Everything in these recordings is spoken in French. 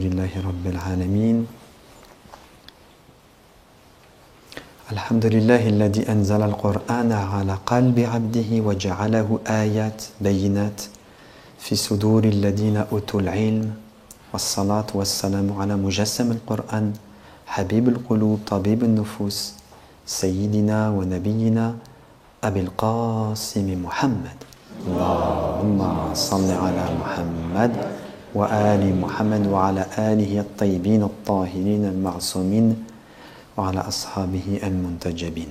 Alhamdulillahi Rabbil Alamin. Alhamdulillahi alladhi anzala al-Qur'ana ala qalbi abdihi wa ja'alahu ayat bayinat fi suduri alladhina utul ilm. Wassalatu wassalamu ala mujassam al-Qur'an, habib al-qulub, tabib al-nufus, sayyidina wa nabiyyina Abil Qasim Muhammad. Allahumma salli ala Muhammad wa ali Muhammad wa ala alihi at-tayyibin at-tahirin al-ma'sumin wa ala ashabihi al-muntajabin.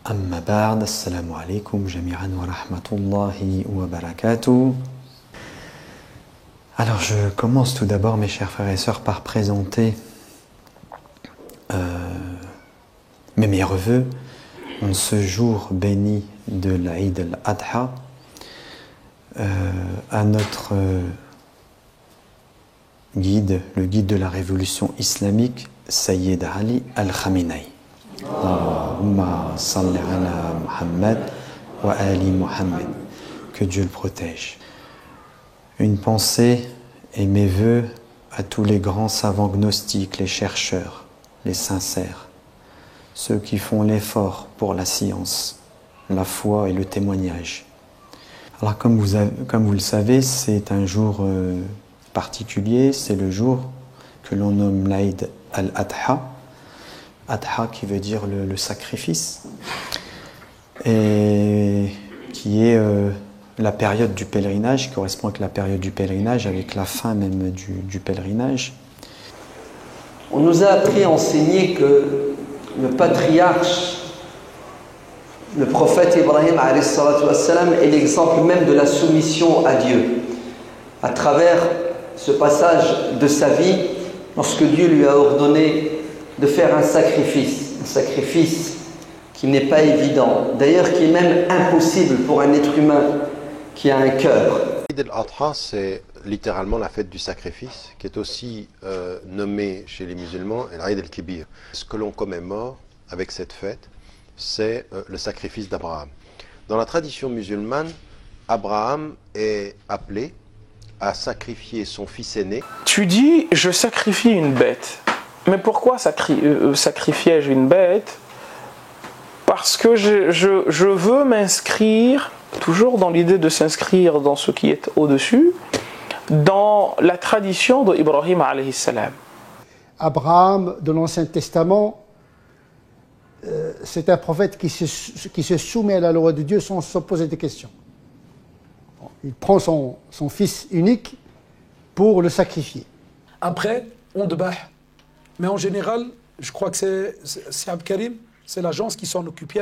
Amma ba'd, assalamu alaikum jami'an wa rahmatullahi wa barakatuh. Alors je commence tout d'abord, mes chers frères et sœurs, par présenter mes meilleurs vœux en ce jour béni de l'Aïd al-Adha à notre guide, le guide de la révolution islamique, Sayyid Ali al-Khamenei. Allahumma salli ala Muhammad wa ali Muhammad. Que Dieu le protège. Une pensée et mes vœux à tous les grands savants gnostiques, les chercheurs, les sincères, ceux qui font l'effort pour la science, la foi et le témoignage. Alors comme vous le savez, c'est un jour particulier, c'est le jour que l'on nomme l'Aïd al-Adha, Adha qui veut dire le sacrifice, et qui est la période du pèlerinage, qui correspond avec la période du pèlerinage, avec la fin même du pèlerinage. On nous a appris, enseigné que le patriarche, le prophète Ibrahim alayhi salatu wassalam, est l'exemple même de la soumission à Dieu. À travers ce passage de sa vie, lorsque Dieu lui a ordonné de faire un sacrifice qui n'est pas évident, d'ailleurs qui est même impossible pour un être humain qui a un cœur. L'Aïd al-Adha, c'est littéralement la fête du sacrifice, qui est aussi nommée chez les musulmans l'Aïd al-Kibir. Ce que l'on commémore avec cette fête, c'est le sacrifice d'Abraham. Dans la tradition musulmane, Abraham est appelé à sacrifier son fils aîné. Tu dis, je sacrifie une bête. Mais pourquoi sacrifiais-je une bête? Parce que je veux m'inscrire, toujours dans l'idée de s'inscrire dans ce qui est au-dessus, dans la tradition d'Ibrahim alayhi salam. Abraham de l'Ancien Testament, c'est un prophète qui se soumet à la loi de Dieu sans se poser des questions. Il prend son fils unique pour le sacrifier. Après, on debah. Mais en général, je crois que c'est Abd Karim, c'est l'agence qui s'en occupe.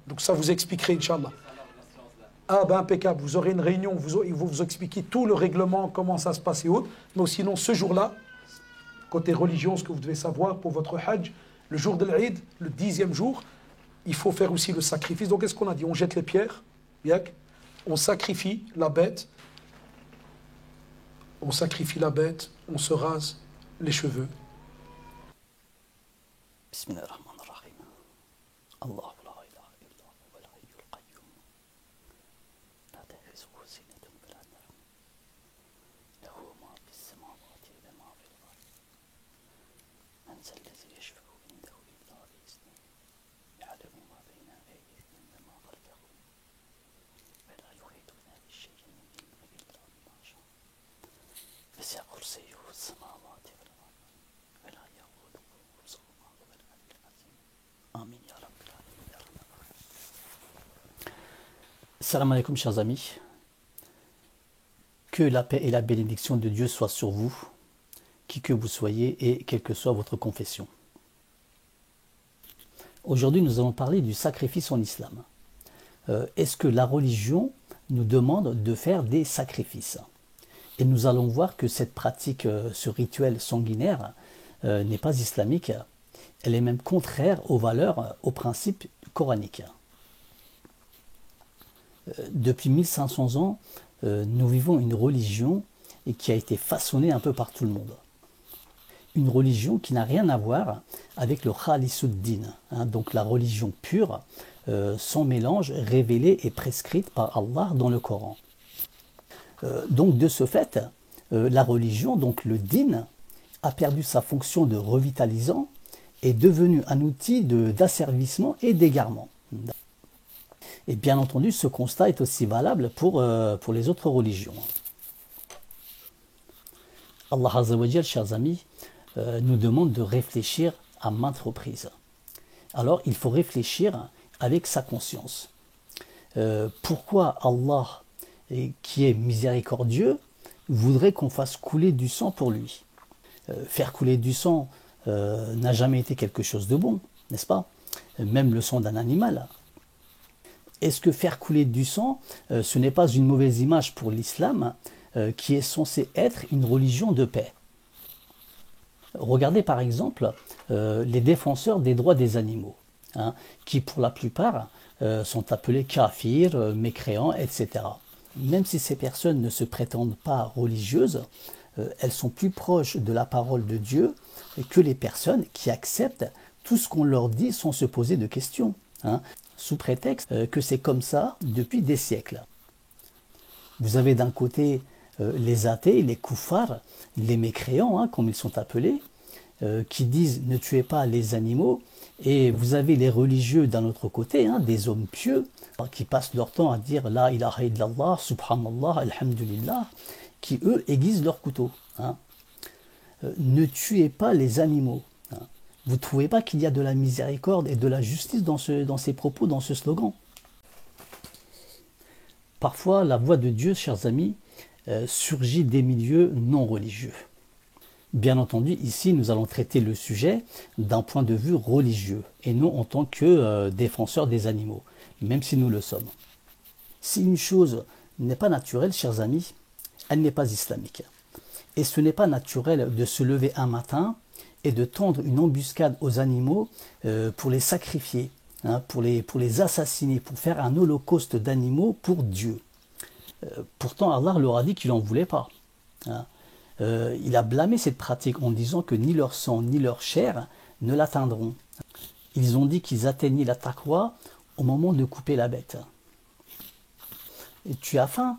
Donc ça vous expliquerait, Inch'Allah. Ah ben impeccable, vous aurez une réunion, ils vont vous expliquer tout le règlement, comment ça se passe et autres. Mais sinon, ce jour-là, côté religion, ce que vous devez savoir pour votre Hajj, le jour de l'Aïd, le 10e jour, il faut faire aussi le sacrifice. Donc qu'est-ce qu'on a dit? On jette les pierres, on sacrifie la bête, on se rase les cheveux. Bismillahirrahmanirrahim. Allah. Salam alaikum, chers amis. Que la paix et la bénédiction de Dieu soient sur vous, qui que vous soyez et quelle que soit votre confession. Aujourd'hui, nous allons parler du sacrifice en islam. Est-ce que la religion nous demande de faire des sacrifices? Et nous allons voir que cette pratique, ce rituel sanguinaire, n'est pas islamique. Elle est même contraire aux valeurs, aux principes coraniques. Depuis 1500 ans, nous vivons une religion qui a été façonnée un peu par tout le monde. Une religion qui n'a rien à voir avec le Khalisuddin, donc la religion pure, sans mélange, révélée et prescrite par Allah dans le Coran. Donc de ce fait, la religion, donc le din, a perdu sa fonction de revitalisant et est devenu un outil d'asservissement et d'égarement. Et bien entendu, ce constat est aussi valable pour les autres religions. Allah Azza wa Jal, chers amis, nous demande de réfléchir à maintes reprises. Alors, il faut réfléchir avec sa conscience. Pourquoi Allah, qui est miséricordieux, voudrait qu'on fasse couler du sang pour lui? Faire couler du sang n'a jamais été quelque chose de bon, n'est-ce pas? Même le sang d'un animal. Est-ce que faire couler du sang, ce n'est pas une mauvaise image pour l'islam, qui est censé être une religion de paix? Regardez par exemple les défenseurs des droits des animaux, hein, qui pour la plupart sont appelés kafirs, mécréants, etc. Même si ces personnes ne se prétendent pas religieuses, elles sont plus proches de la parole de Dieu que les personnes qui acceptent tout ce qu'on leur dit sans se poser de questions, hein, sous prétexte que c'est comme ça depuis des siècles. Vous avez d'un côté les athées, les koufars, les mécréants, hein, comme ils sont appelés, qui disent ne tuez pas les animaux, et vous avez les religieux d'un autre côté, hein, des hommes pieux, qui passent leur temps à dire la ilaha illallah, subhanallah, alhamdulillah, qui eux aiguisent leur couteau. Hein. Ne tuez pas les animaux. Hein. Vous ne trouvez pas qu'il y a de la miséricorde et de la justice dans ces propos, dans ce slogan? Parfois, la voix de Dieu, chers amis, surgit des milieux non religieux. Bien entendu, ici, nous allons traiter le sujet d'un point de vue religieux et non en tant que défenseur des animaux, même si nous le sommes. Si une chose n'est pas naturelle, chers amis, elle n'est pas islamique. Et ce n'est pas naturel de se lever un matin et de tendre une embuscade aux animaux pour les sacrifier, hein, pour les assassiner, pour faire un holocauste d'animaux pour Dieu. Pourtant, Allah leur a dit qu'il n'en voulait pas. Hein. Il a blâmé cette pratique en disant que ni leur sang ni leur chair ne l'atteindront. Ils ont dit qu'ils atteignaient la taqwa au moment de couper la bête. Et tu as faim,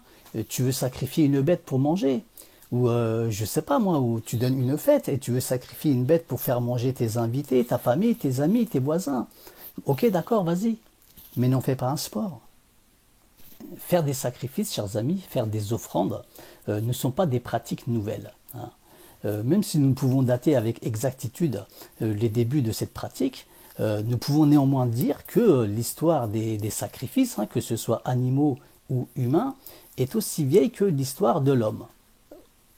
tu veux sacrifier une bête pour manger, ou je sais pas moi, ou tu donnes une fête et tu veux sacrifier une bête pour faire manger tes invités, ta famille, tes amis, tes voisins. Ok, d'accord, vas-y, mais n'en fais pas un sport. Faire des sacrifices, chers amis, faire des offrandes, ne sont pas des pratiques nouvelles. Hein. Même si nous pouvons dater avec exactitude les débuts de cette pratique, nous pouvons néanmoins dire que l'histoire des sacrifices, hein, que ce soit animaux ou humains, est aussi vieille que l'histoire de l'homme.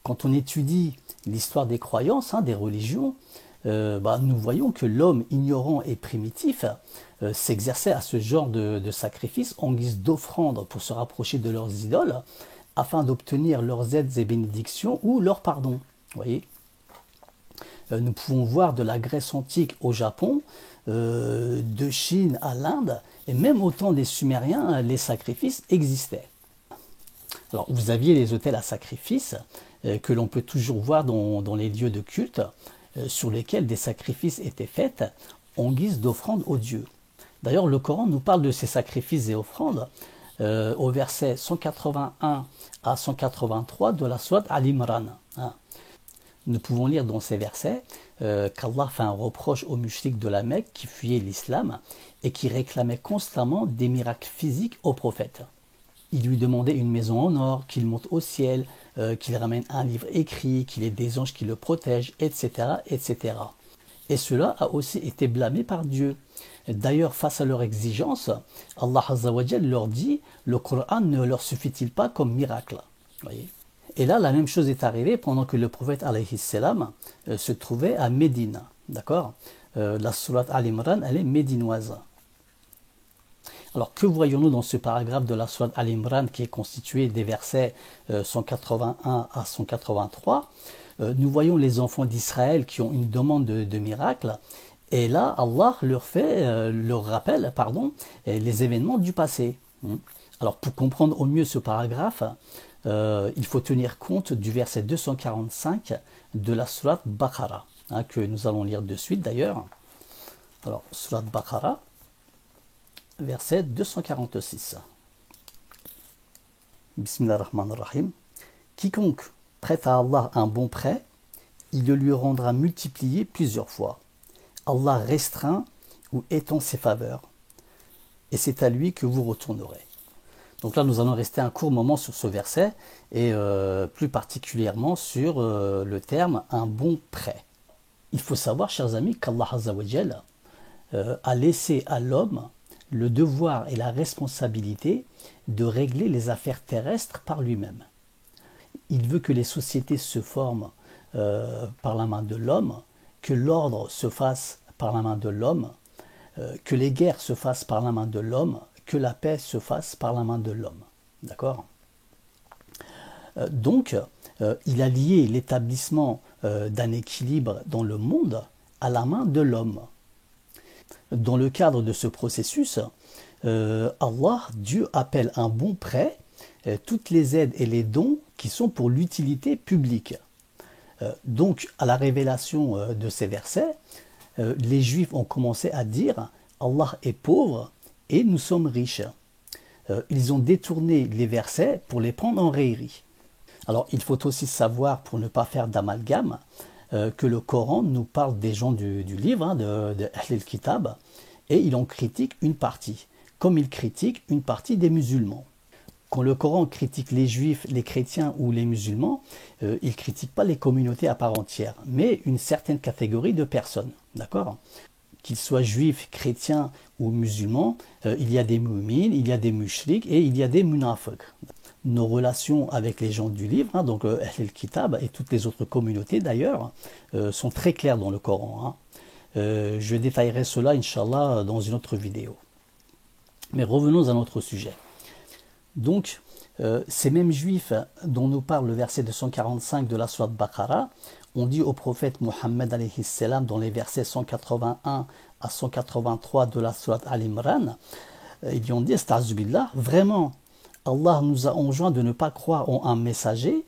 Quand on étudie l'histoire des croyances, hein, des religions, nous voyons que l'homme ignorant et primitif s'exerçait à ce genre de sacrifice en guise d'offrande pour se rapprocher de leurs idoles, afin d'obtenir leurs aides et bénédictions ou leur pardon. Voyez, nous pouvons voir de la Grèce antique au Japon, de Chine à l'Inde, et même au temps des Sumériens, les sacrifices existaient. Alors, vous aviez les autels à sacrifices que l'on peut toujours voir dans les lieux de culte, sur lesquels des sacrifices étaient faits en guise d'offrande aux dieux. D'ailleurs, le Coran nous parle de ces sacrifices et offrandes au verset 181 à 183 de la sourate Al-Imran. Hein. Nous pouvons lire dans ces versets qu'Allah fait un reproche aux mushriks de la Mecque qui fuyaient l'islam et qui réclamaient constamment des miracles physiques au prophète. Il lui demandait une maison en or, qu'il monte au ciel, qu'il ramène un livre écrit, qu'il ait des anges qui le protègent, etc., etc. Et cela a aussi été blâmé par Dieu. D'ailleurs, face à leur exigence, Allah Azza wa Jal leur dit « Le Coran ne leur suffit-il pas comme miracle ?» Voyez. Et là, la même chose est arrivée pendant que le prophète alayhi salam se trouvait à Médine. D'accord. La sourate Al-Imran, elle est médinoise. Alors, que voyons-nous dans ce paragraphe de la sourate Al-Imran qui est constitué des versets 181 à 183 ? Nous voyons les enfants d'Israël qui ont une demande de miracle. Et là, Allah leur rappelle les événements du passé. Alors, pour comprendre au mieux ce paragraphe, il faut tenir compte du verset 245 de la sourate Baqara, hein, que nous allons lire de suite d'ailleurs. Alors, sourate Baqara, verset 246. Bismillah ar-Rahman ar-Rahim. Quiconque prête à Allah un bon prêt, il le lui rendra multiplié plusieurs fois. Allah restreint ou étend ses faveurs, et c'est à lui que vous retournerez. Donc là, nous allons rester un court moment sur ce verset, et plus particulièrement sur le terme « un bon prêt ». Il faut savoir, chers amis, qu'Allah Azza wa Jal a laissé à l'homme le devoir et la responsabilité de régler les affaires terrestres par lui-même. Il veut que les sociétés se forment par la main de l'homme, que l'ordre se fasse par la main de l'homme, que les guerres se fassent par la main de l'homme, que la paix se fasse par la main de l'homme. D'accord ? Donc, il a lié l'établissement d'un équilibre dans le monde à la main de l'homme. Dans le cadre de ce processus, Allah, Dieu, appelle un bon prêt toutes les aides et les dons qui sont pour l'utilité publique. Donc, à la révélation de ces versets, les Juifs ont commencé à dire « Allah est pauvre et nous sommes riches ». Ils ont détourné les versets pour les prendre en raillerie. Alors, il faut aussi savoir, pour ne pas faire d'amalgame, que le Coran nous parle des gens du livre, de Ahl al-Kitab, et il en critique une partie, comme il critique une partie des musulmans. Quand le Coran critique les juifs, les chrétiens ou les musulmans, il ne critique pas les communautés à part entière, mais une certaine catégorie de personnes, d'accord ? Qu'ils soient juifs, chrétiens ou musulmans, il y a des mu'mines, il y a des mushriks et il y a des munafiqs. Nos relations avec les gens du livre, donc Ahl al-Kitab et toutes les autres communautés d'ailleurs, sont très claires dans le Coran. Je détaillerai cela, Inch'Allah, dans une autre vidéo. Mais revenons à notre sujet. Donc, ces mêmes juifs dont nous parle le verset 245 de la sourate Baqara ont dit au prophète Muhammad alayhi salam dans les versets 181 à 183 de la sourate Al-Imran, ils lui ont dit, Asta'azubillah, vraiment, Allah nous a enjoint de ne pas croire en un messager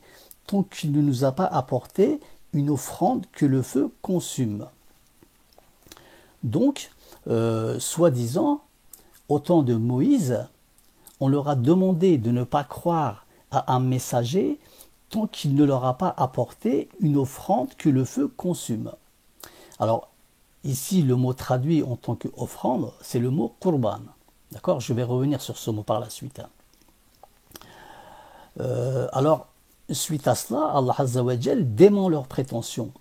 tant qu'il ne nous a pas apporté une offrande que le feu consume. Donc, soi-disant, au temps de Moïse, on leur a demandé de ne pas croire à un messager tant qu'il ne leur a pas apporté une offrande que le feu consume. Alors, ici, le mot traduit en tant qu'offrande, c'est le mot qurban. D'accord ? Je vais revenir sur ce mot par la suite. Alors, suite à cela, Allah Azza wa Jal dément leurs prétentions.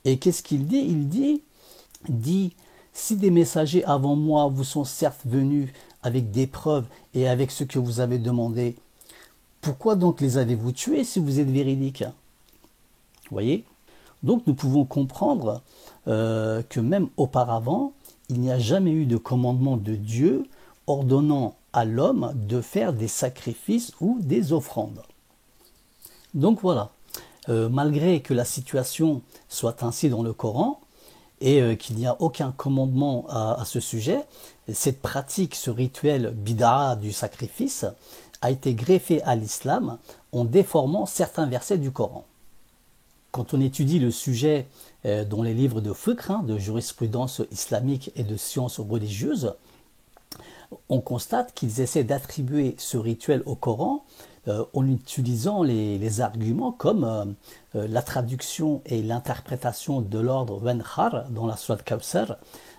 Et qu'est-ce qu'il dit ? Il dit, si des messagers avant moi vous sont certes venus avec des preuves et avec ce que vous avez demandé, pourquoi donc les avez-vous tués si vous êtes véridiques ? Vous voyez ? Donc nous pouvons comprendre que même auparavant, il n'y a jamais eu de commandement de Dieu ordonnant à l'homme de faire des sacrifices ou des offrandes. Donc voilà, malgré que la situation soit ainsi dans le Coran, et qu'il n'y a aucun commandement à ce sujet, cette pratique, ce rituel bid'a du sacrifice a été greffé à l'islam en déformant certains versets du Coran. Quand on étudie le sujet dans les livres de fiqh, de jurisprudence islamique et de sciences religieuses, on constate qu'ils essaient d'attribuer ce rituel au Coran en utilisant les arguments comme la traduction et l'interprétation de l'ordre Wanhar dans la sourate Kawthar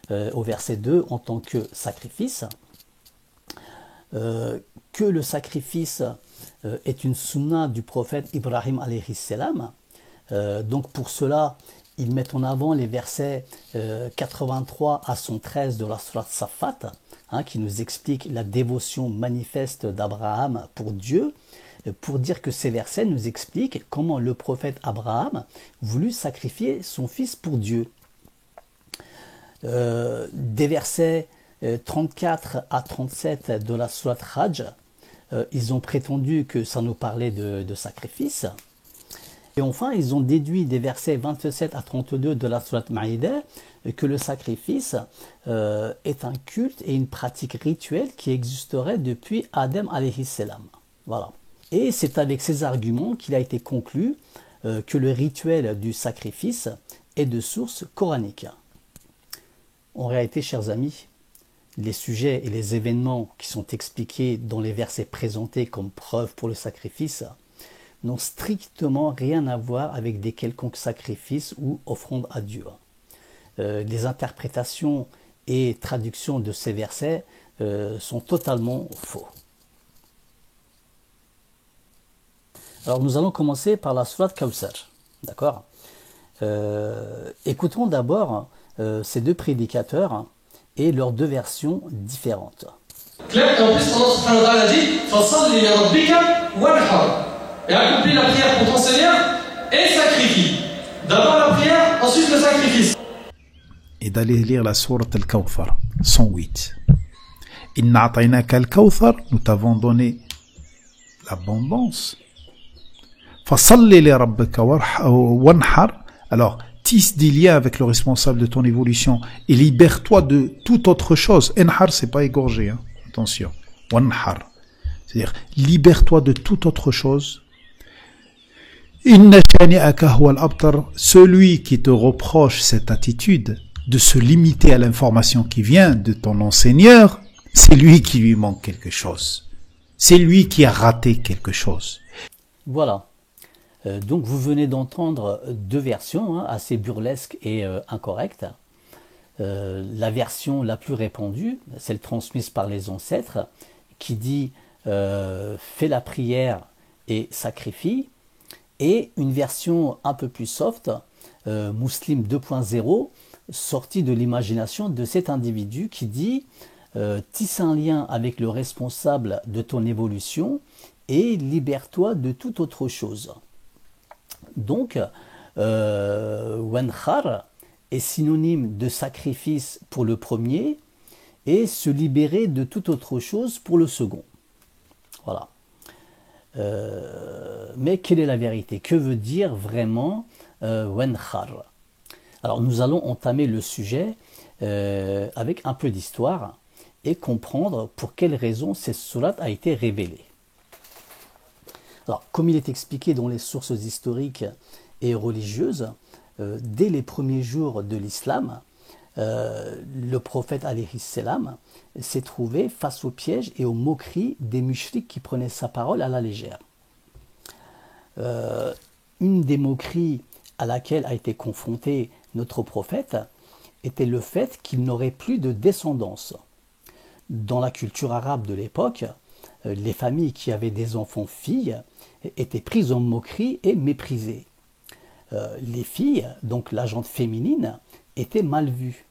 au verset 2 en tant que sacrifice, que le sacrifice est une sunna du prophète Ibrahim alayhi salam. Donc pour cela, ils mettent en avant les versets 83 à 113 de la sourate Safat, qui nous explique la dévotion manifeste d'Abraham pour Dieu, pour dire que ces versets nous expliquent comment le prophète Abraham voulut sacrifier son fils pour Dieu. Des versets 34 à 37 de la sourate Hajj, ils ont prétendu que ça nous parlait de sacrifice. Et enfin, ils ont déduit des versets 27 à 32 de la sourate Maïdah que le sacrifice est un culte et une pratique rituelle qui existerait depuis Adam alayhi salam. Voilà. Et c'est avec ces arguments qu'il a été conclu que le rituel du sacrifice est de source coranique. En réalité, chers amis, les sujets et les événements qui sont expliqués dans les versets présentés comme preuve pour le sacrifice n'ont strictement rien à voir avec des quelconques sacrifices ou offrandes à Dieu. Les interprétations et traductions de ces versets sont totalement faux. Alors nous allons commencer par la sourate Kawthar, d'accord. Écoutons d'abord ces deux prédicateurs et leurs deux versions différentes. Claire, et en plus, Allah subhanahu wa ta'ala dit Fasalli li rabbika wanhar. Et accomplis la prière pour ton Seigneur et sacrifie. D'abord la prière, ensuite le sacrifice. Et d'aller lire la sourate Al-Kawthar, 108. Inna a'taynaka al-Kawthar, nous t'avons donné l'abondance. Fasalli li rabbika wanhar. Alors, tisse des liens avec le responsable de ton évolution et libère-toi de toute autre chose. Enhar, c'est pas égorger, hein. Attention. Wanhar. C'est-à-dire, libère-toi de toute autre chose. Inna shani'aka huwa al-abtar. Celui qui te reproche cette attitude de se limiter à l'information qui vient de ton enseigneur, c'est lui qui lui manque quelque chose. C'est lui qui a raté quelque chose. Voilà. Donc vous venez d'entendre deux versions assez burlesques et incorrectes. La version la plus répandue, celle transmise par les ancêtres, qui dit fais la prière et sacrifie, et une version un peu plus soft, Muslim 2.0, sortie de l'imagination de cet individu qui dit tisse un lien avec le responsable de ton évolution et libère-toi de toute autre chose. Donc, wanhar est synonyme de sacrifice pour le premier et se libérer de toute autre chose pour le second. Voilà. Mais quelle est la vérité? Que veut dire vraiment wanhar? Alors, nous allons entamer le sujet avec un peu d'histoire et comprendre pour quelles raisons cette sourate a été révélée. Alors, comme il est expliqué dans les sources historiques et religieuses, dès les premiers jours de l'islam, le prophète alayhi salam s'est trouvé face aux pièges et aux moqueries des mushriks qui prenaient sa parole à la légère. Une des moqueries à laquelle a été confronté notre prophète était le fait qu'il n'aurait plus de descendance. Dans la culture arabe de l'époque, les familles qui avaient des enfants filles étaient prises en moquerie et méprisées. Les filles, donc la gente féminine, étaient mal vues.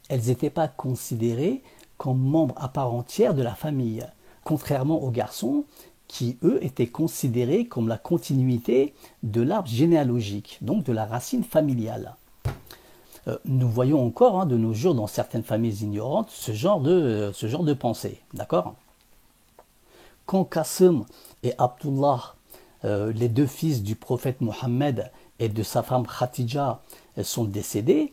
Elles n'étaient pas considérées comme membres à part entière de la famille, contrairement aux garçons qui, eux, étaient considérés comme la continuité de l'arbre généalogique, donc de la racine familiale. Nous voyons encore de nos jours dans certaines familles ignorantes ce genre de pensée, d'accord? Quand Qasim et Abdullah, les deux fils du prophète Mohammed et de sa femme Khatija, sont décédés,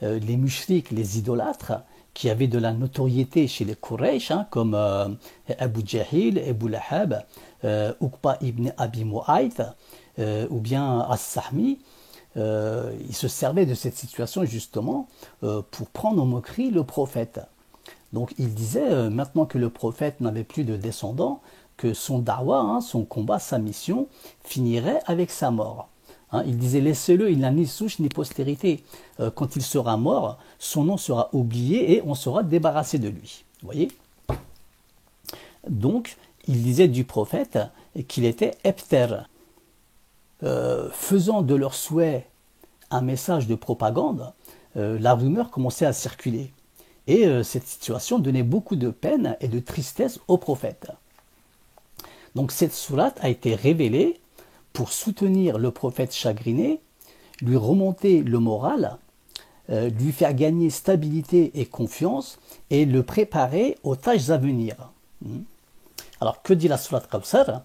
les mushriks, les idolâtres, qui avaient de la notoriété chez les Quraysh, comme Abu Jahil, Abu Lahab, Uqba ibn Abi Mu'ayth, ou bien As-Sahmi, ils se servaient de cette situation justement pour prendre en moquerie le prophète. Donc il disait, maintenant que le prophète n'avait plus de descendants, que son da'wa, son combat, sa mission, finirait avec sa mort. Il disait, laissez-le, il n'a ni souche ni postérité. Quand il sera mort, son nom sera oublié et on sera débarrassé de lui. Vous voyez? Donc, il disait du prophète qu'il était Ebter. Faisant de leur souhait un message de propagande, la rumeur commençait à circuler. Et cette situation donnait beaucoup de peine et de tristesse au prophète. Donc cette sourate a été révélée pour soutenir le prophète chagriné, lui remonter le moral, lui faire gagner stabilité et confiance et le préparer aux tâches à venir. Alors que dit la sourate Kawthar?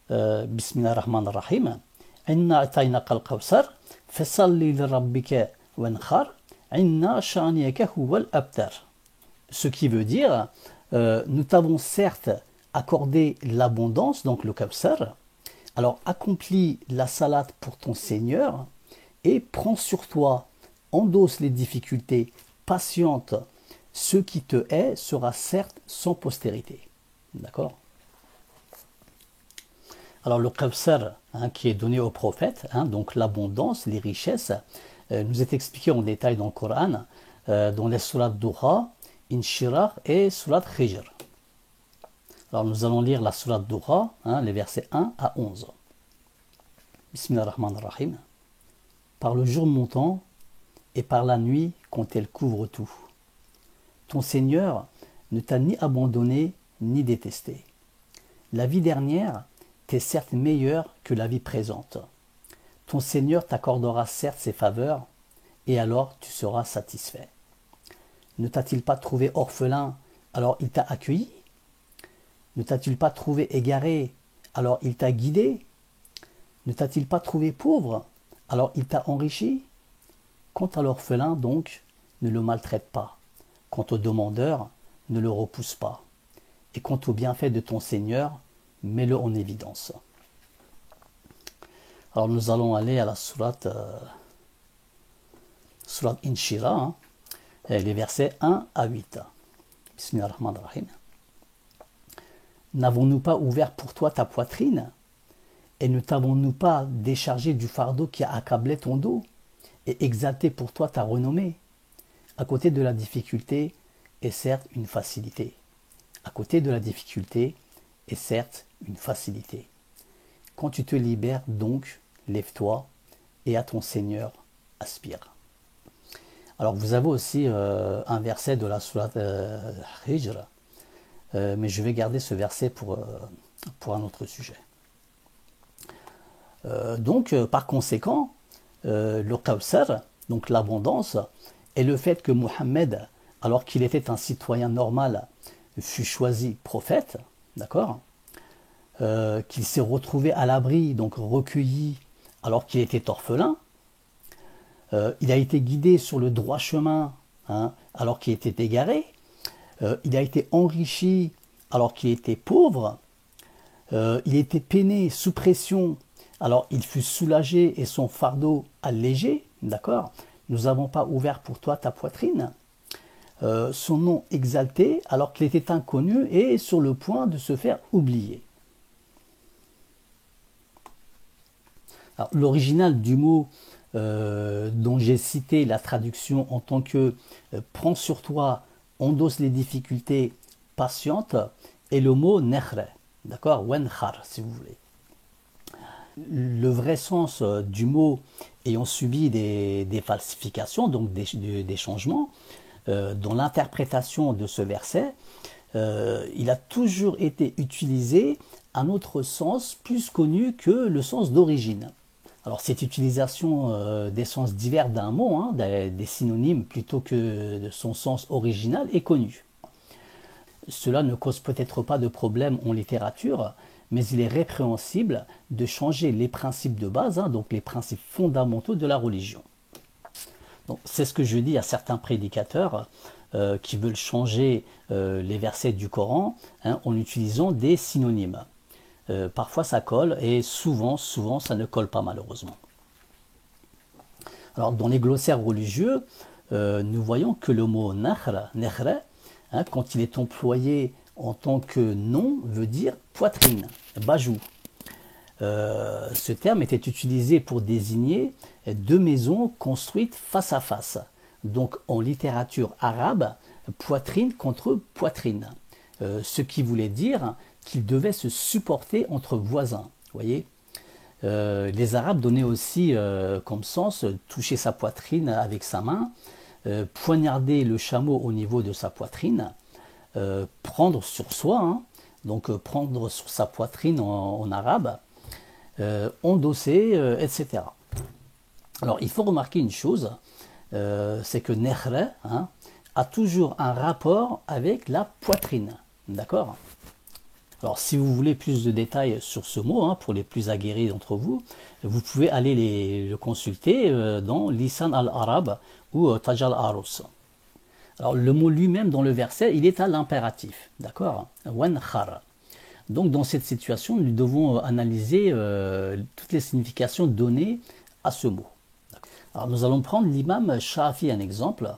Bismillah ar-Rahman ar-Rahim. Inna a'taynaka al-Kawthar fasalli li rabbika wanhar inna shani'aka huwa al-abtar. Ce qui veut dire, nous t'avons certes accordé l'abondance, donc le Kawthar, alors accomplis la salate pour ton Seigneur et prends sur toi, endosse les difficultés, patiente, ce qui te hait sera certes sans postérité. D'accord? Alors le Kawsar, qui est donné au prophète, donc l'abondance, les richesses, nous est expliqué en détail dans le Coran, dans les surats Duha, Inshirah et surat Hijr. Alors nous allons lire la surat Duha, les versets 1 à 11. Bismillahirrahmanirrahim. Par le jour montant et par la nuit quand elle couvre tout. Ton Seigneur ne t'a ni abandonné ni détesté. La vie dernière t'est certes meilleure que la vie présente. Ton Seigneur t'accordera certes ses faveurs, et alors tu seras satisfait. Ne t'a-t-il pas trouvé orphelin, alors il t'a accueilli? Ne t'a-t-il pas trouvé égaré, alors il t'a guidé? Ne t'a-t-il pas trouvé pauvre, alors il t'a enrichi? Quant à l'orphelin, donc, ne le maltraite pas. Quant au demandeur, ne le repousse pas. Et quant au bienfait de ton Seigneur, mets-le en évidence. Alors nous allons aller à la sourate Inshirah, les versets 1 à 8. Bismillahirrahmanirrahim. N'avons-nous pas ouvert pour toi ta poitrine, et ne t'avons-nous pas déchargé du fardeau qui a accablé ton dos, et exalté pour toi ta renommée? À côté de la difficulté est certes une facilité. À côté de la difficulté est certes une facilité. Quand tu te libères donc, lève-toi et à ton Seigneur aspire. Alors vous avez aussi un verset de la sourate Hijr, mais je vais garder ce verset pour un autre sujet. Donc par conséquent, le Kawsar, donc l'abondance, et le fait que Mohammed, alors qu'il était un citoyen normal, fut choisi prophète, d'accord, qu'il s'est retrouvé à l'abri, donc recueilli, alors qu'il était orphelin, il a été guidé sur le droit chemin, alors qu'il était égaré, il a été enrichi alors qu'il était pauvre, il était peiné sous pression, alors il fut soulagé et son fardeau allégé, d'accord. Nous n'avons pas ouvert pour toi ta poitrine. Son nom exalté alors qu'il était inconnu et sur le point de se faire oublier. L'original du mot dont j'ai cité la traduction en tant que prends sur toi, endosse les difficultés, patiente, est le mot nehre, d'accord, wenchar si vous voulez. Le vrai sens du mot ayant subi des falsifications, donc des changements, dans l'interprétation de ce verset, il a toujours été utilisé un autre sens plus connu que le sens d'origine. Alors cette utilisation des sens divers d'un mot, des synonymes plutôt que de son sens original est connue. Cela ne cause peut-être pas de problème en littérature, mais il est répréhensible de changer les principes de base, donc les principes fondamentaux de la religion. C'est ce que je dis à certains prédicateurs qui veulent changer les versets du Coran en utilisant des synonymes. Parfois ça colle et souvent ça ne colle pas malheureusement. Alors dans les glossaires religieux, nous voyons que le mot nahra, quand il est employé en tant que nom, veut dire poitrine, bajou. Ce terme était utilisé pour désigner deux maisons construites face à face. Donc en littérature arabe, poitrine contre poitrine. Ce qui voulait dire qu'ils devaient se supporter entre voisins. Voyez, les Arabes donnaient aussi comme sens toucher sa poitrine avec sa main, poignarder le chameau au niveau de sa poitrine, prendre sur soi, donc prendre sur sa poitrine en arabe, endosser, etc. Alors il faut remarquer une chose, c'est que nehre a toujours un rapport avec la poitrine, d'accord? Alors si vous voulez plus de détails sur ce mot, pour les plus aguerris d'entre vous, vous pouvez aller le consulter dans Lisan al-Arab ou Taj al-Arus. Alors le mot lui-même dans le verset, il est à l'impératif, d'accord? Wenchar. Donc dans cette situation, nous devons analyser toutes les significations données à ce mot. Alors nous allons prendre l'imam Shafi, un exemple.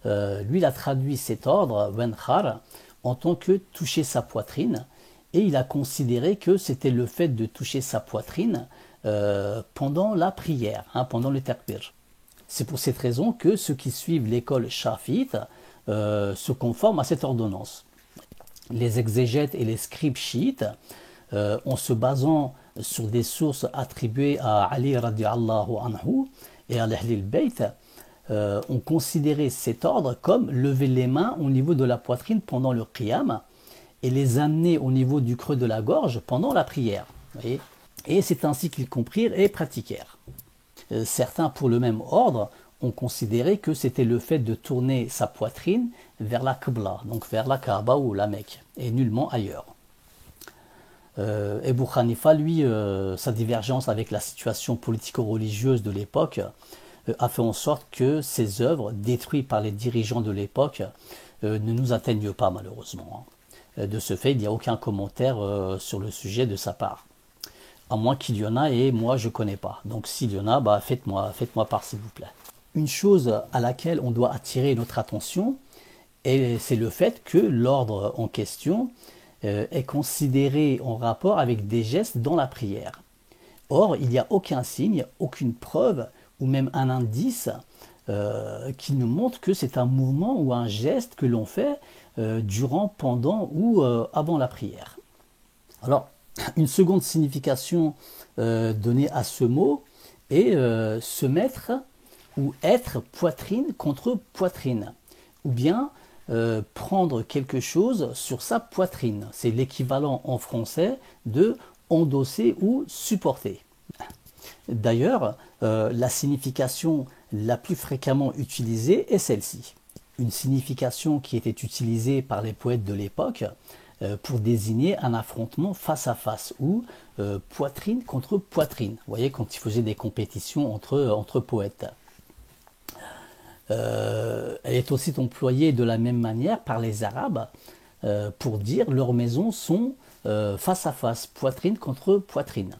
Lui, il a traduit cet ordre, wenchar, en tant que toucher sa poitrine, et il a considéré que c'était le fait de toucher sa poitrine pendant la prière, pendant le takbir. C'est pour cette raison que ceux qui suivent l'école shafiite se conforment à cette ordonnance. Les exégètes et les scribes chiites, en se basant sur des sources attribuées à Ali radiallahu anhu et à l'Ahlil Bayt, ont considéré cet ordre comme lever les mains au niveau de la poitrine pendant le qiyam et les amener au niveau du creux de la gorge pendant la prière. Voyez, et c'est ainsi qu'ils comprirent et pratiquèrent. Certains, pour le même ordre, ont considéré que c'était le fait de tourner sa poitrine vers la Qibla, donc vers la Kaaba ou la Mecque, et nullement ailleurs. Abu Hanifa, lui, sa divergence avec la situation politico-religieuse de l'époque a fait en sorte que ses œuvres, détruites par les dirigeants de l'époque, ne nous atteignent pas malheureusement. De ce fait, il n'y a aucun commentaire sur le sujet de sa part. À moins qu'il y en a, et moi je ne connais pas. Donc s'il y en a, faites-moi part s'il vous plaît. Une chose à laquelle on doit attirer notre attention, c'est le fait que l'ordre en question est considéré en rapport avec des gestes dans la prière. Or, il n'y a aucun signe, aucune preuve, ou même un indice qui nous montre que c'est un mouvement ou un geste que l'on fait durant, pendant ou avant la prière. Alors, une seconde signification donnée à ce mot est se mettre ou être poitrine contre poitrine, ou bien prendre quelque chose sur sa poitrine. C'est l'équivalent en français de endosser ou supporter. D'ailleurs, la signification la plus fréquemment utilisée est celle-ci. Une signification qui était utilisée par les poètes de l'époque pour désigner un affrontement face à face ou poitrine contre poitrine. Vous voyez, quand ils faisaient des compétitions entre poètes. Elle est aussi employée de la même manière par les Arabes pour dire leurs maisons sont face à face, poitrine contre poitrine.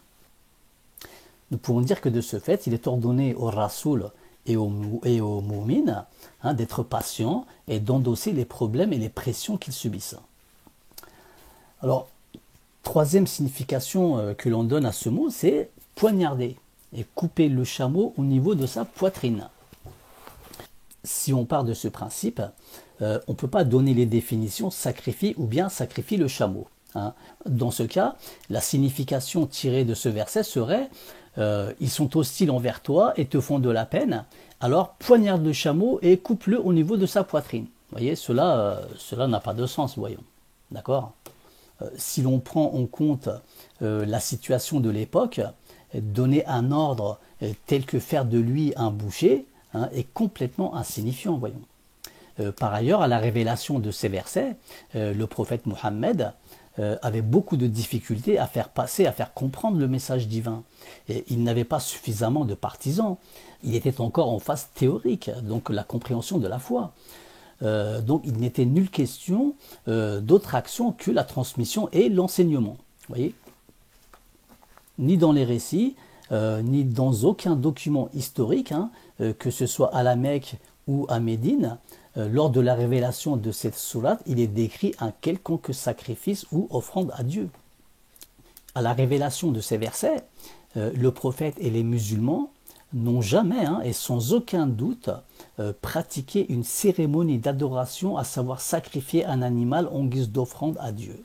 Nous pouvons dire que de ce fait, il est ordonné au Rasoul et aux Moumines d'être patients et d'endosser les problèmes et les pressions qu'ils subissent. Alors, troisième signification que l'on donne à ce mot, c'est poignarder et couper le chameau au niveau de sa poitrine. Si on part de ce principe, on ne peut pas donner les définitions sacrifie ou bien sacrifie le chameau. Dans ce cas, la signification tirée de ce verset serait ils sont hostiles envers toi et te font de la peine, alors poignarde le chameau et coupe-le au niveau de sa poitrine. Vous voyez, cela n'a pas de sens, voyons. D'accord ? Si l'on prend en compte la situation de l'époque, donner un ordre tel que faire de lui un boucher est complètement insignifiant, voyons. Par ailleurs, à la révélation de ces versets, le prophète Mohammed avait beaucoup de difficultés à faire passer, à faire comprendre le message divin. Et il n'avait pas suffisamment de partisans. Il était encore en phase théorique, donc la compréhension de la foi. Donc il n'était nulle question d'autre action que la transmission et l'enseignement. Voyez, ni dans les récits, ni dans aucun document historique, que ce soit à la Mecque ou à Médine, lors de la révélation de cette sourate, il est décrit un quelconque sacrifice ou offrande à Dieu. À la révélation de ces versets, le prophète et les musulmans n'ont jamais et sans aucun doute pratiqué une cérémonie d'adoration, à savoir sacrifier un animal en guise d'offrande à Dieu.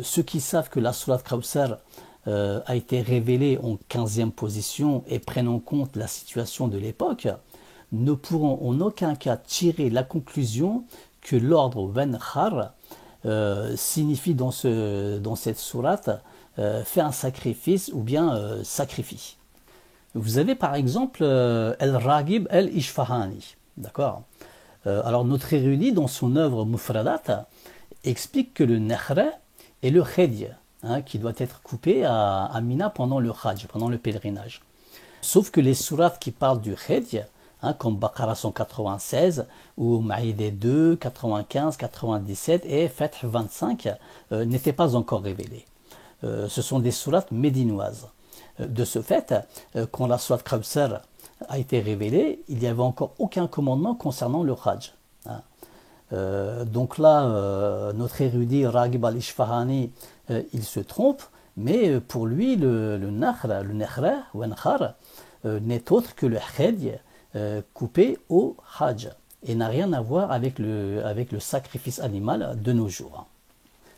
Ceux qui savent que la sourate Kawthar a été révélée en 15e position et prennent en compte la situation de l'époque, ne pourront en aucun cas tirer la conclusion que l'ordre Wanhar signifie dans cette sourate fait un sacrifice ou bien sacrifie. Vous avez par exemple Al-Raghib Al-Ishfahani, d'accord. Alors notre érudit dans son œuvre Mufradat explique que le Nakhra est le Khedj, qui doit être coupé à Mina pendant le Hajj, pendant le pèlerinage. Sauf que les sourates qui parlent du Khedj, comme Baqara 196 ou Maïdeh 2, 95, 97 et Fath 25 n'étaient pas encore révélées. Ce sont des sourates médinoises. De ce fait, quand la sourate Kawthar a été révélée, il n'y avait encore aucun commandement concernant le Hajj. Donc là, notre érudit Raghib al-Ishfahani, il se trompe, mais pour lui, le nakhra ou nakhar, n'est autre que le khedj coupé au hajj et n'a rien à voir avec le sacrifice animal de nos jours.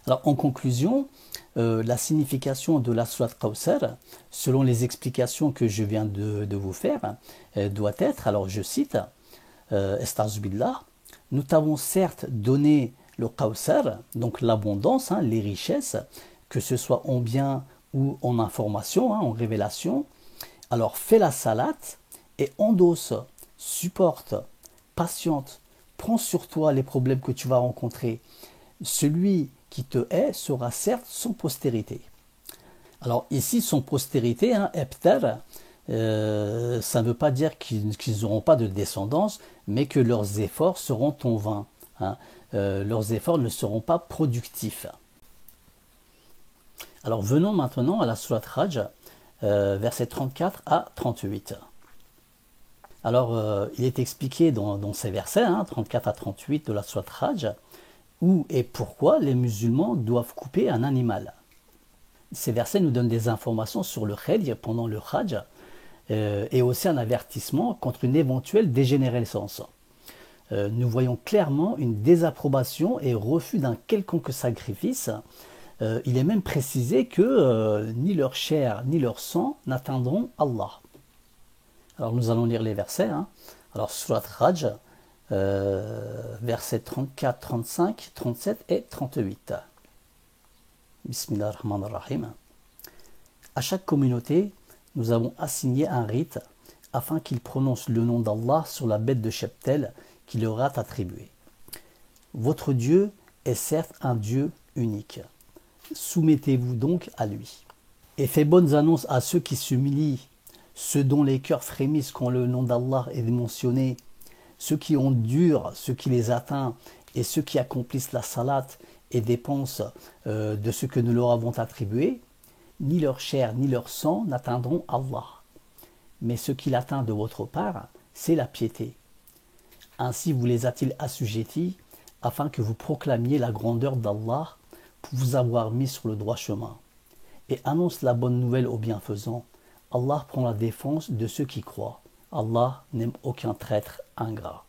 Alors en conclusion, la signification de la Surat Kawthar, selon les explications que je viens de vous faire, doit être, alors je cite, Esta'zubillah, nous t'avons certes donné le Kawthar, donc l'abondance, les richesses, que ce soit en biens ou en information, en révélation. Alors fais la salate et endosse, supporte, patiente, prends sur toi les problèmes que tu vas rencontrer. Celui qui te hait sera certes sans postérité. Alors ici, sans postérité, ebtar, ça ne veut pas dire qu'ils n'auront pas de descendance, mais que leurs efforts seront en vain. Leurs efforts ne seront pas productifs. Alors venons maintenant à la Surat Hajj, versets 34 à 38. Alors il est expliqué dans ces versets, 34 à 38 de la Surat Hajj, où et pourquoi les musulmans doivent couper un animal. Ces versets nous donnent des informations sur le khedj pendant le Hajj et aussi un avertissement contre une éventuelle dégénérescence. Nous voyons clairement une désapprobation et refus d'un quelconque sacrifice. Il est même précisé que ni leur chair ni leur sang n'atteindront Allah. Alors nous allons lire les versets. Alors Surat Hajj, versets 34, 35, 37 et 38. Bismillahirrahmanirrahim. À chaque communauté, nous avons assigné un rite afin qu'ils prononcent le nom d'Allah sur la bête de cheptel qui leur a attribué. Votre Dieu est certes un Dieu unique. Soumettez-vous donc à lui. Et fais bonnes annonces à ceux qui s'humilient, ceux dont les cœurs frémissent quand le nom d'Allah est mentionné, ceux qui endurent ce qui les atteint et ceux qui accomplissent la salat et dépensent de ce que nous leur avons attribué, ni leur chair ni leur sang n'atteindront Allah. Mais ce qui l'atteint de votre part, c'est la piété. Ainsi vous les a-t-il assujettis afin que vous proclamiez la grandeur d'Allah pour vous avoir mis sur le droit chemin. Et annonce la bonne nouvelle aux bienfaisants. Allah prend la défense de ceux qui croient. Allah n'aime aucun traître ingrat.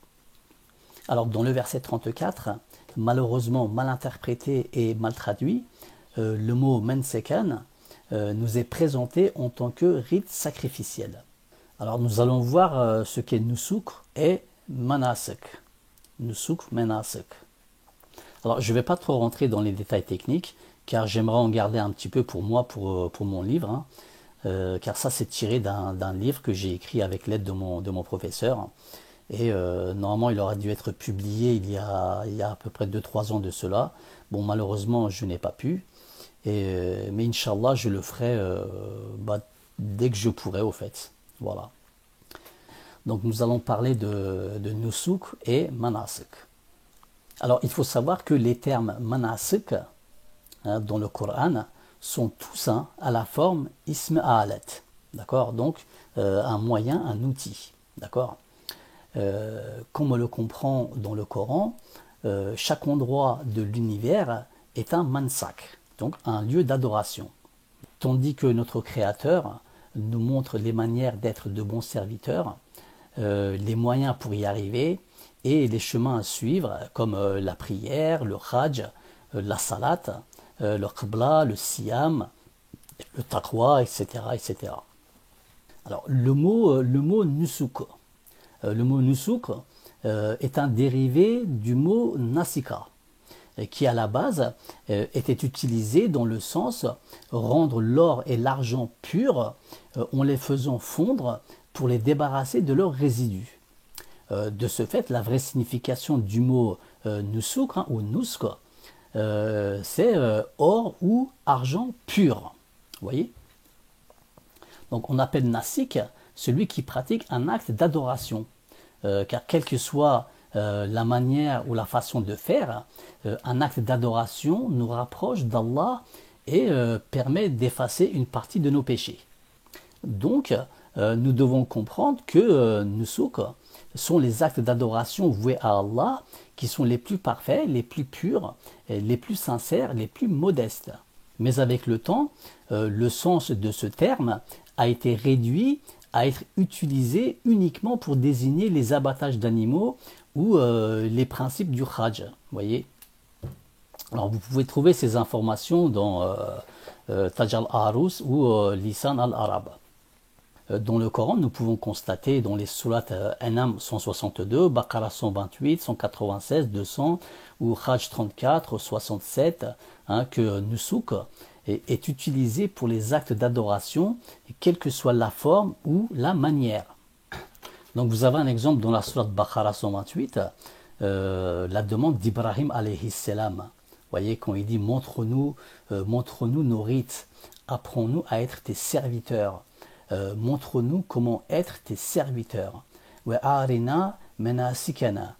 Alors dans le verset 34, malheureusement mal interprété et mal traduit, le mot mensekan nous est présenté en tant que rite sacrificiel. Alors nous allons voir ce qu'est nusuk et manasik. Nusuk, manasik. Alors je ne vais pas trop rentrer dans les détails techniques, car j'aimerais en garder un petit peu pour moi, pour mon livre, car ça c'est tiré d'un livre que j'ai écrit avec l'aide de mon professeur. Et normalement il aurait dû être publié il y a à peu près 2-3 ans de cela. Bon, malheureusement je n'ai pas pu, mais Inch'Allah je le ferai dès que je pourrai au fait. Voilà. Donc nous allons parler de nusuk et manasik. Alors il faut savoir que les termes manasik dans le Coran sont tous à la forme ism alat. D'accord? Donc un moyen, un outil. D'accord? Comme on le comprend dans le Coran, chaque endroit de l'univers est un mansak, donc un lieu d'adoration. Tandis que notre Créateur nous montre les manières d'être de bons serviteurs, les moyens pour y arriver et les chemins à suivre, comme la prière, le hajj, la salat, le qibla, le siyam, le taqwa, etc., etc. Alors le mot nusuk. Le mot nusuk est un dérivé du mot nasika, qui à la base était utilisé dans le sens rendre l'or et l'argent purs en les faisant fondre pour les débarrasser de leurs résidus. De ce fait, la vraie signification du mot nusuk ou nusk, c'est or ou argent pur. Vous voyez? Donc on appelle nasik celui qui pratique un acte d'adoration. Car quelle que soit la manière ou la façon de faire, un acte d'adoration nous rapproche d'Allah et permet d'effacer une partie de nos péchés. Donc, nous devons comprendre que nusuk, sont les actes d'adoration voués à Allah qui sont les plus parfaits, les plus purs, les plus sincères, les plus modestes. Mais avec le temps, le sens de ce terme a été réduit à être utilisé uniquement pour désigner les abattages d'animaux ou les principes du Hajj. Voyez. Alors vous pouvez trouver ces informations dans Taj al-Arus ou Lisan al-Arab. Dans le Coran, nous pouvons constater dans les sourates An'am 162, Baqara 128, 196, 200 ou Hajj 34, 67, que Nusuk est utilisé pour les actes d'adoration, quelle que soit la forme ou la manière. Donc vous avez un exemple dans la sourate Baqara 128, la demande d'Ibrahim alayhi salam. Voyez, quand il dit montre-nous nos rites, apprends-nous à être tes serviteurs. Montre-nous comment être tes serviteurs. Wa'arina manasikana.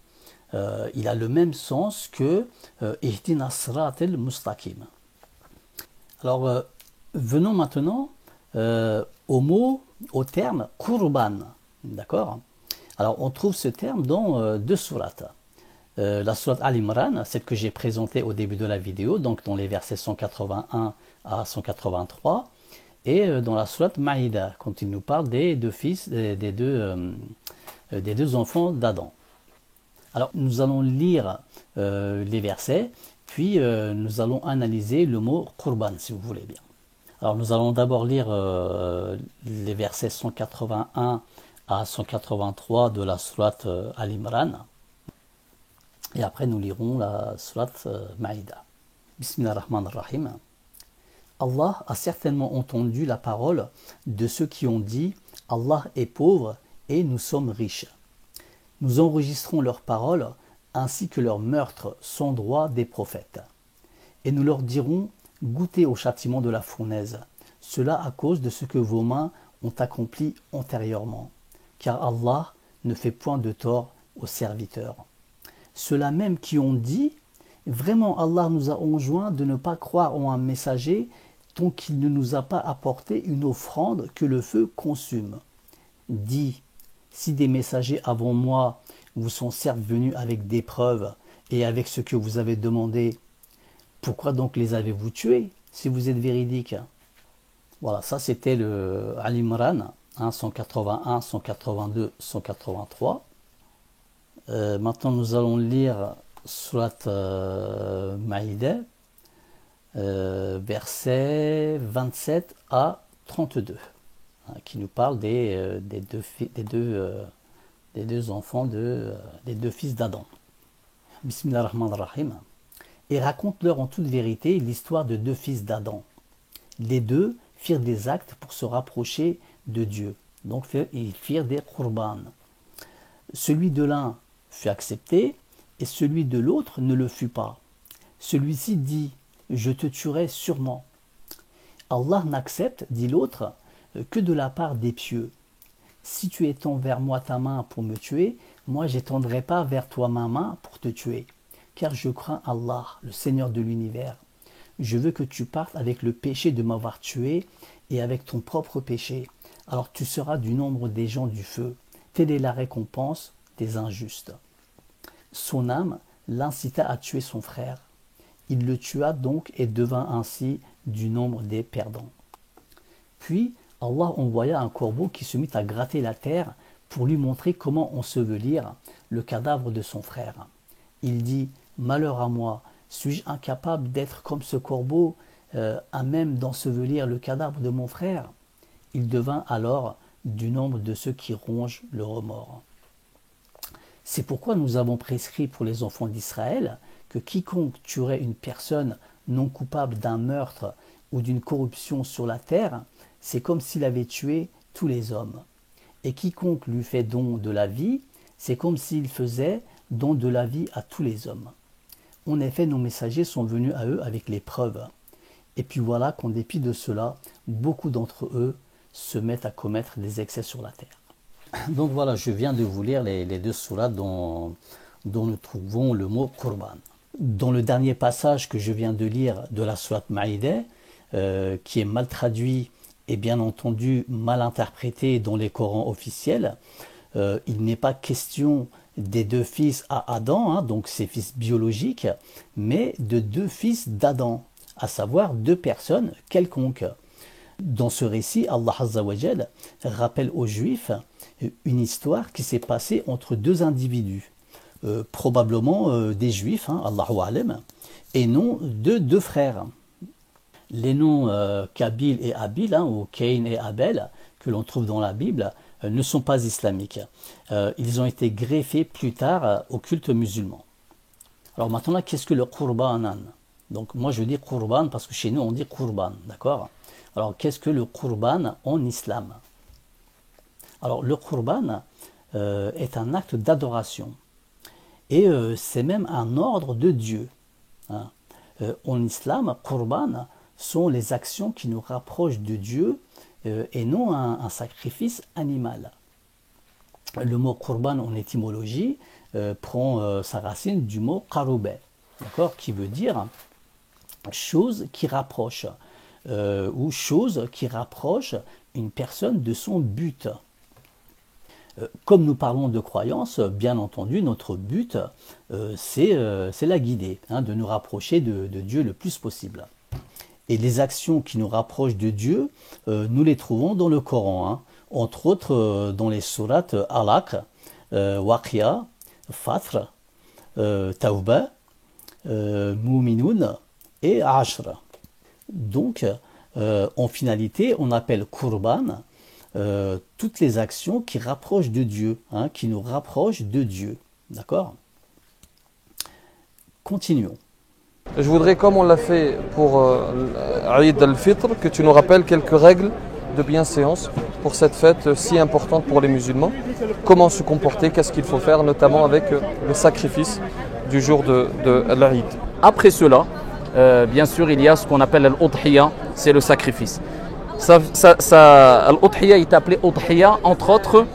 Il a le même sens que Ihdina siratal mustaqim. Alors, venons maintenant au terme Qurban. D'accord? Alors, on trouve ce terme dans deux sourates. La sourate Al-Imran, celle que j'ai présentée au début de la vidéo, donc dans les versets 181 à 183, et dans la sourate Maïda, quand il nous parle des deux fils, des deux enfants d'Adam. Alors, nous allons lire les versets, puis nous allons analyser le mot Qurban, si vous voulez bien. Alors, nous allons d'abord lire les versets 181 à 183 de la sourate Al-Imran, et après nous lirons la sourate Maïda. Bismillahirrahmanirrahim. Allah a certainement entendu la parole de ceux qui ont dit « Allah est pauvre et nous sommes riches ». Nous enregistrons leurs paroles ainsi que leurs meurtres sans droit des prophètes. Et nous leur dirons « Goûtez au châtiment de la fournaise, cela à cause de ce que vos mains ont accompli antérieurement, car Allah ne fait point de tort aux serviteurs. » Ceux-là même qui ont dit « Vraiment Allah nous a enjoint de ne pas croire en un messager tant qu'il ne nous a pas apporté une offrande que le feu consume. » Dis, si des messagers avant moi vous sont certes venus avec des preuves et avec ce que vous avez demandé, pourquoi donc les avez-vous tués si vous êtes véridiques? Voilà, ça c'était le Al-Imran, 181, 182, 183. Maintenant nous allons lire Surat Maïda, versets 27 à 32, qui nous parle des deux enfants, des deux fils d'Adam. Bismillahirrahmanirrahim. Et raconte-leur en toute vérité l'histoire de deux fils d'Adam. Les deux firent des actes pour se rapprocher de Dieu. Donc ils firent des qurban. Celui de l'un fut accepté et celui de l'autre ne le fut pas. Celui-ci dit « Je te tuerai sûrement ». Allah n'accepte, dit l'autre, que de la part des pieux. Si tu étends vers moi ta main pour me tuer, moi j'étendrai pas vers toi ma main pour te tuer. Car je crains Allah, le Seigneur de l'univers. Je veux que tu partes avec le péché de m'avoir tué et avec ton propre péché. Alors tu seras du nombre des gens du feu. Telle est la récompense des injustes. Son âme l'incita à tuer son frère. Il le tua donc et devint ainsi du nombre des perdants. Puis Allah envoya un corbeau qui se mit à gratter la terre pour lui montrer comment ensevelir le cadavre de son frère. Il dit « Malheur à moi, suis-je incapable d'être comme ce corbeau, à même d'ensevelir le cadavre de mon frère ?» Il devint alors du nombre de ceux qui rongent le remords. C'est pourquoi nous avons prescrit pour les enfants d'Israël que quiconque tuerait une personne non coupable d'un meurtre ou d'une corruption sur la terre, c'est comme s'il avait tué tous les hommes. Et quiconque lui fait don de la vie, c'est comme s'il faisait don de la vie à tous les hommes. En effet, nos messagers sont venus à eux avec les preuves. Et puis voilà qu'en dépit de cela, beaucoup d'entre eux se mettent à commettre des excès sur la terre. Donc voilà, je viens de vous lire les deux sourates dont nous trouvons le mot Qurban. Dans le dernier passage que je viens de lire de la sourate Maïda, qui est mal traduit et bien entendu mal interprété dans les Corans officiels, il n'est pas question des deux fils à Adam, hein, donc ses fils biologiques, mais de deux fils d'Adam, à savoir deux personnes quelconques. Dans ce récit, Allah Azza wa Jal rappelle aux Juifs une histoire qui s'est passée entre deux individus, probablement des Juifs, hein, Allahu Alam, et non de deux frères. Les noms Kabil et Abil, hein, ou Cain et Abel, que l'on trouve dans la Bible, ne sont pas islamiques. Ils ont été greffés plus tard au culte musulman. Alors maintenant, qu'est-ce que le Qurbanan? Donc moi je dis Qurban parce que chez nous on dit Qurban, d'accord? Alors qu'est-ce que le Qurban en islam? Alors le Qurban est un acte d'adoration. Et c'est même un ordre de Dieu. Hein. En islam, Qurban sont les actions qui nous rapprochent de Dieu et non un sacrifice animal. Le mot Qurban en étymologie prend sa racine du mot Qaroubé, d'accord, qui veut dire chose qui rapproche, ou chose qui rapproche une personne de son but. Comme nous parlons de croyance, bien entendu, notre but, c'est la guider, hein, de nous rapprocher de Dieu le plus possible. Et les actions qui nous rapprochent de Dieu, nous les trouvons dans le Coran, hein, entre autres dans les sourates Alaq, Waqi'a, Fatr, Tawbah, Mu'minun et Ashr. Donc, en finalité, on appelle Qurban toutes les actions qui rapprochent de Dieu, hein, qui nous rapprochent de Dieu. D'accord? Continuons. Je voudrais, comme on l'a fait pour Eid al-Fitr, que tu nous rappelles quelques règles de bienséance pour cette fête si importante pour les musulmans. Comment se comporter, qu'est-ce qu'il faut faire, notamment avec le sacrifice du jour de l'Eid. Après cela, bien sûr, il y a ce qu'on appelle l'Udhiyya, c'est le sacrifice. L'Udhiyya est appelé Udhiyya, entre autres,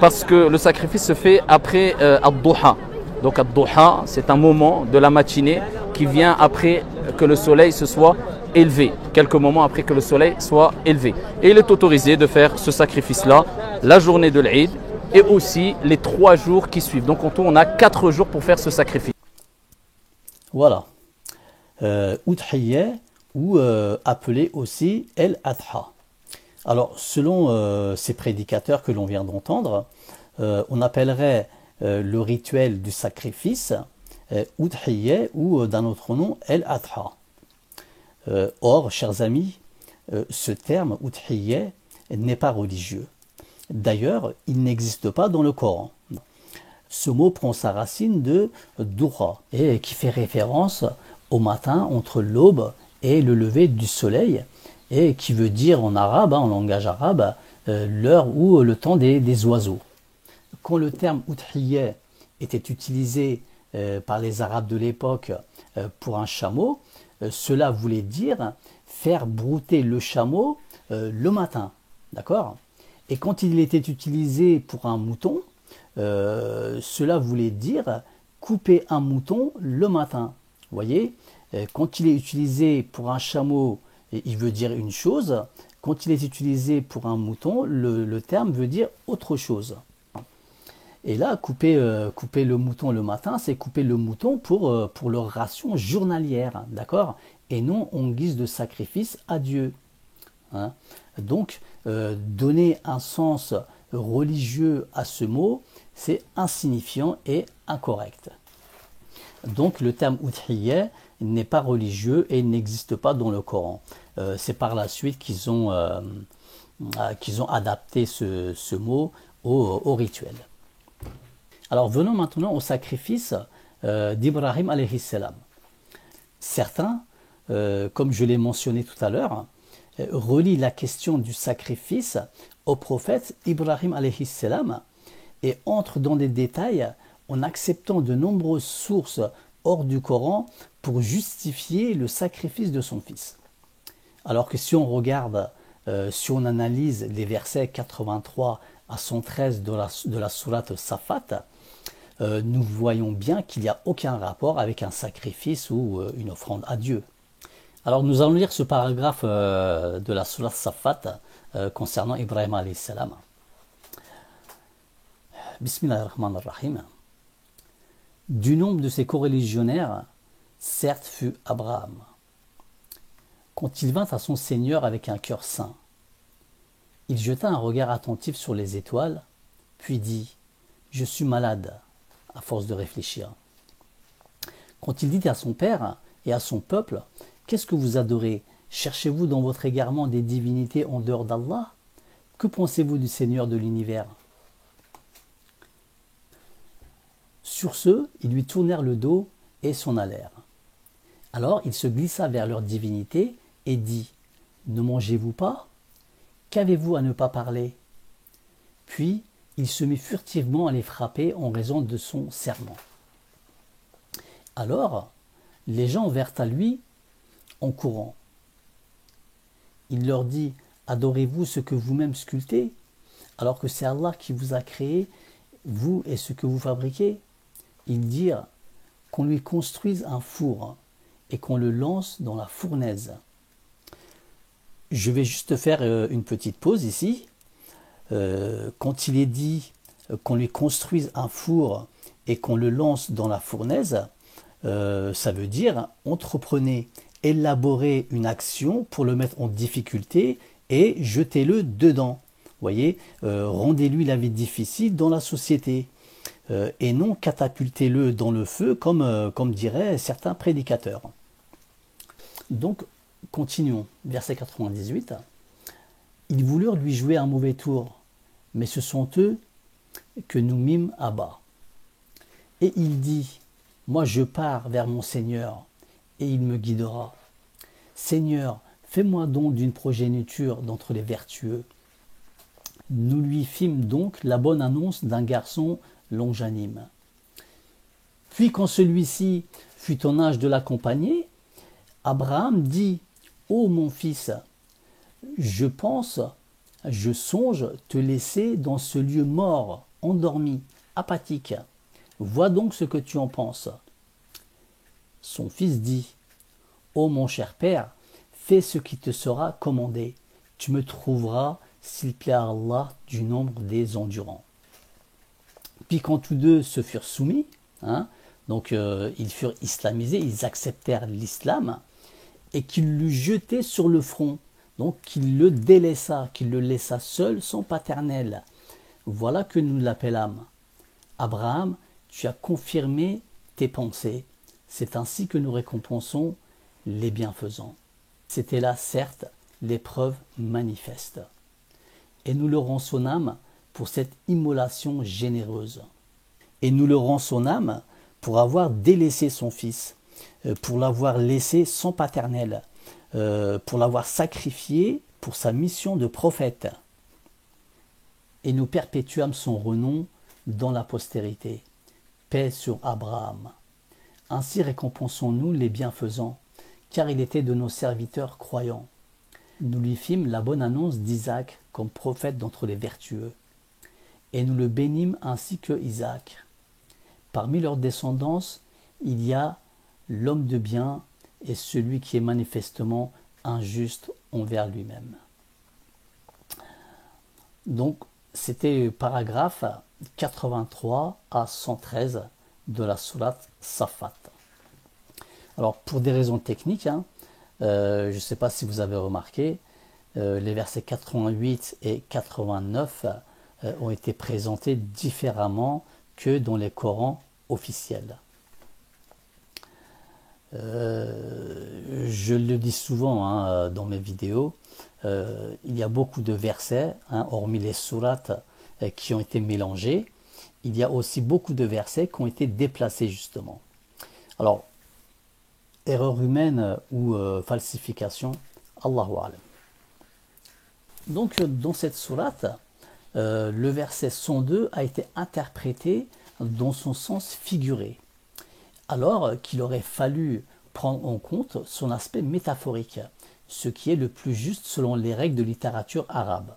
parce que le sacrifice se fait après Ad-Duha. Donc Ad-Duha, c'est un moment de la matinée qui vient après que le soleil se soit élevé, quelques moments après que le soleil soit élevé. Et il est autorisé de faire ce sacrifice-là la journée de l'Eid et aussi les 3 jours qui suivent. Donc en tout, on a 4 jours pour faire ce sacrifice. Voilà. Udhiyya, ou appelé aussi El-Adha. Alors, selon ces prédicateurs que l'on vient d'entendre, on appellerait le rituel du sacrifice Udhiyya, ou d'un autre nom El-Adha. Or, chers amis, ce terme Udhiyya n'est pas religieux. D'ailleurs, il n'existe pas dans le Coran. Ce mot prend sa racine de Duha, et qui fait référence au matin entre l'aube et le lever du soleil, et qui veut dire en arabe, en langage arabe, l'heure ou le temps des oiseaux. Quand le terme Udhiyya était utilisé par les Arabes de l'époque pour un chameau, cela voulait dire faire brouter le chameau le matin, d'accord? Et quand il était utilisé pour un mouton, cela voulait dire couper un mouton le matin. Vous voyez, quand il est utilisé pour un chameau, il veut dire une chose. Quand il est utilisé pour un mouton, le terme veut dire autre chose. Et là, couper le mouton le matin, c'est couper le mouton pour leur ration journalière, d'accord? Et non en guise de sacrifice à Dieu. Hein? Donc, donner un sens religieux à ce mot, c'est insignifiant et incorrect. Donc, le terme Udhiyya n'est pas religieux et n'existe pas dans le Coran. C'est par la suite qu'ils ont adapté ce mot au rituel. Alors venons maintenant au sacrifice d'Ibrahim alayhi salam. Certains, comme je l'ai mentionné tout à l'heure, relient la question du sacrifice au prophète Ibrahim alayhi salam et entrent dans des détails en acceptant de nombreuses sources hors du Coran pour justifier le sacrifice de son fils. Alors que si on regarde, si on analyse les versets 83 à 113 de la sourate Safat, nous voyons bien qu'il n'y a aucun rapport avec un sacrifice ou une offrande à Dieu. Alors nous allons lire ce paragraphe de la sourate Safat concernant Ibrahim alayhi salam. Bismillahirrahmanirrahim. Du nombre de ses coreligionnaires, certes fut Abraham. Quand il vint à son Seigneur avec un cœur saint, il jeta un regard attentif sur les étoiles, puis dit « Je suis malade », à force de réfléchir. Quand il dit à son père et à son peuple « Qu'est-ce que vous adorez? Cherchez-vous dans votre égarement des divinités en dehors d'Allah? Que pensez-vous du Seigneur de l'univers ?» Sur ce, ils lui tournèrent le dos et s'en allèrent. Alors il se glissa vers leur divinité et dit « Ne mangez-vous pas? Qu'avez-vous à ne pas parler ?» Puis il se mit furtivement à les frapper en raison de son serment. Alors les gens vinrent à lui en courant. Il leur dit « Adorez-vous ce que vous-même sculptez, alors que c'est Allah qui vous a créé, vous et ce que vous fabriquez ?» Ils dirent qu'on lui construise un four et qu'on le lance dans la fournaise. Je vais juste faire une petite pause ici. Quand il est dit qu'on lui construise un four et qu'on le lance dans la fournaise, ça veut dire entreprenez, élaborez une action pour le mettre en difficulté et jetez-le dedans. Voyez, rendez-lui la vie difficile dans la société. Et non catapultez-le dans le feu comme diraient certains prédicateurs. Donc, continuons. Verset 98. Ils voulurent lui jouer un mauvais tour, mais ce sont eux que nous mîmes à bas. Et il dit, moi je pars vers mon Seigneur, et il me guidera. Seigneur, fais-moi don d'une progéniture d'entre les vertueux. Nous lui fîmes donc la bonne annonce d'un garçon longanime. Puis quand celui-ci fut en âge de l'accompagner, Abraham dit « Ô mon fils, je songe te laisser dans ce lieu mort, endormi, apathique. Vois donc ce que tu en penses. » Son fils dit « Ô mon cher père, fais ce qui te sera commandé. Tu me trouveras, s'il plaît à Allah, du nombre des endurants. » Puis quand tous deux se furent soumis, donc ils furent islamisés, ils acceptèrent l'islam, et qu'il l'eut jeté sur le front, donc qu'il le délaissa, qu'il le laissa seul, sans paternel. Voilà que nous l'appelâmes. Abraham, tu as confirmé tes pensées. C'est ainsi que nous récompensons les bienfaisants. C'était là, certes, l'épreuve manifeste. Et nous le rançonnâmes pour cette immolation généreuse. Et nous le rançonnâmes pour avoir délaissé son fils, pour l'avoir laissé sans paternel, pour l'avoir sacrifié pour sa mission de prophète. Et nous perpétuâmes son renom dans la postérité. Paix sur Abraham. Ainsi récompensons-nous les bienfaisants, car il était de nos serviteurs croyants. Nous lui fîmes la bonne annonce d'Isaac comme prophète d'entre les vertueux. Et nous le bénîmes ainsi que Isaac. Parmi leurs descendants, il y a l'homme de bien et celui qui est manifestement injuste envers lui-même. Donc, c'était paragraphe 83 à 113 de la sourate Safat. Alors, pour des raisons techniques, je ne sais pas si vous avez remarqué, les versets 88 et 89 ont été présentés différemment que dans les Corans officiels. Je le dis souvent dans mes vidéos, il y a beaucoup de versets, hormis les sourates qui ont été mélangés, il y a aussi beaucoup de versets qui ont été déplacés justement. Alors, erreur humaine ou falsification, Allahu A'lam. Donc dans cette sourate, le verset 102 a été interprété dans son sens figuré, alors qu'il aurait fallu prendre en compte son aspect métaphorique, ce qui est le plus juste selon les règles de littérature arabe.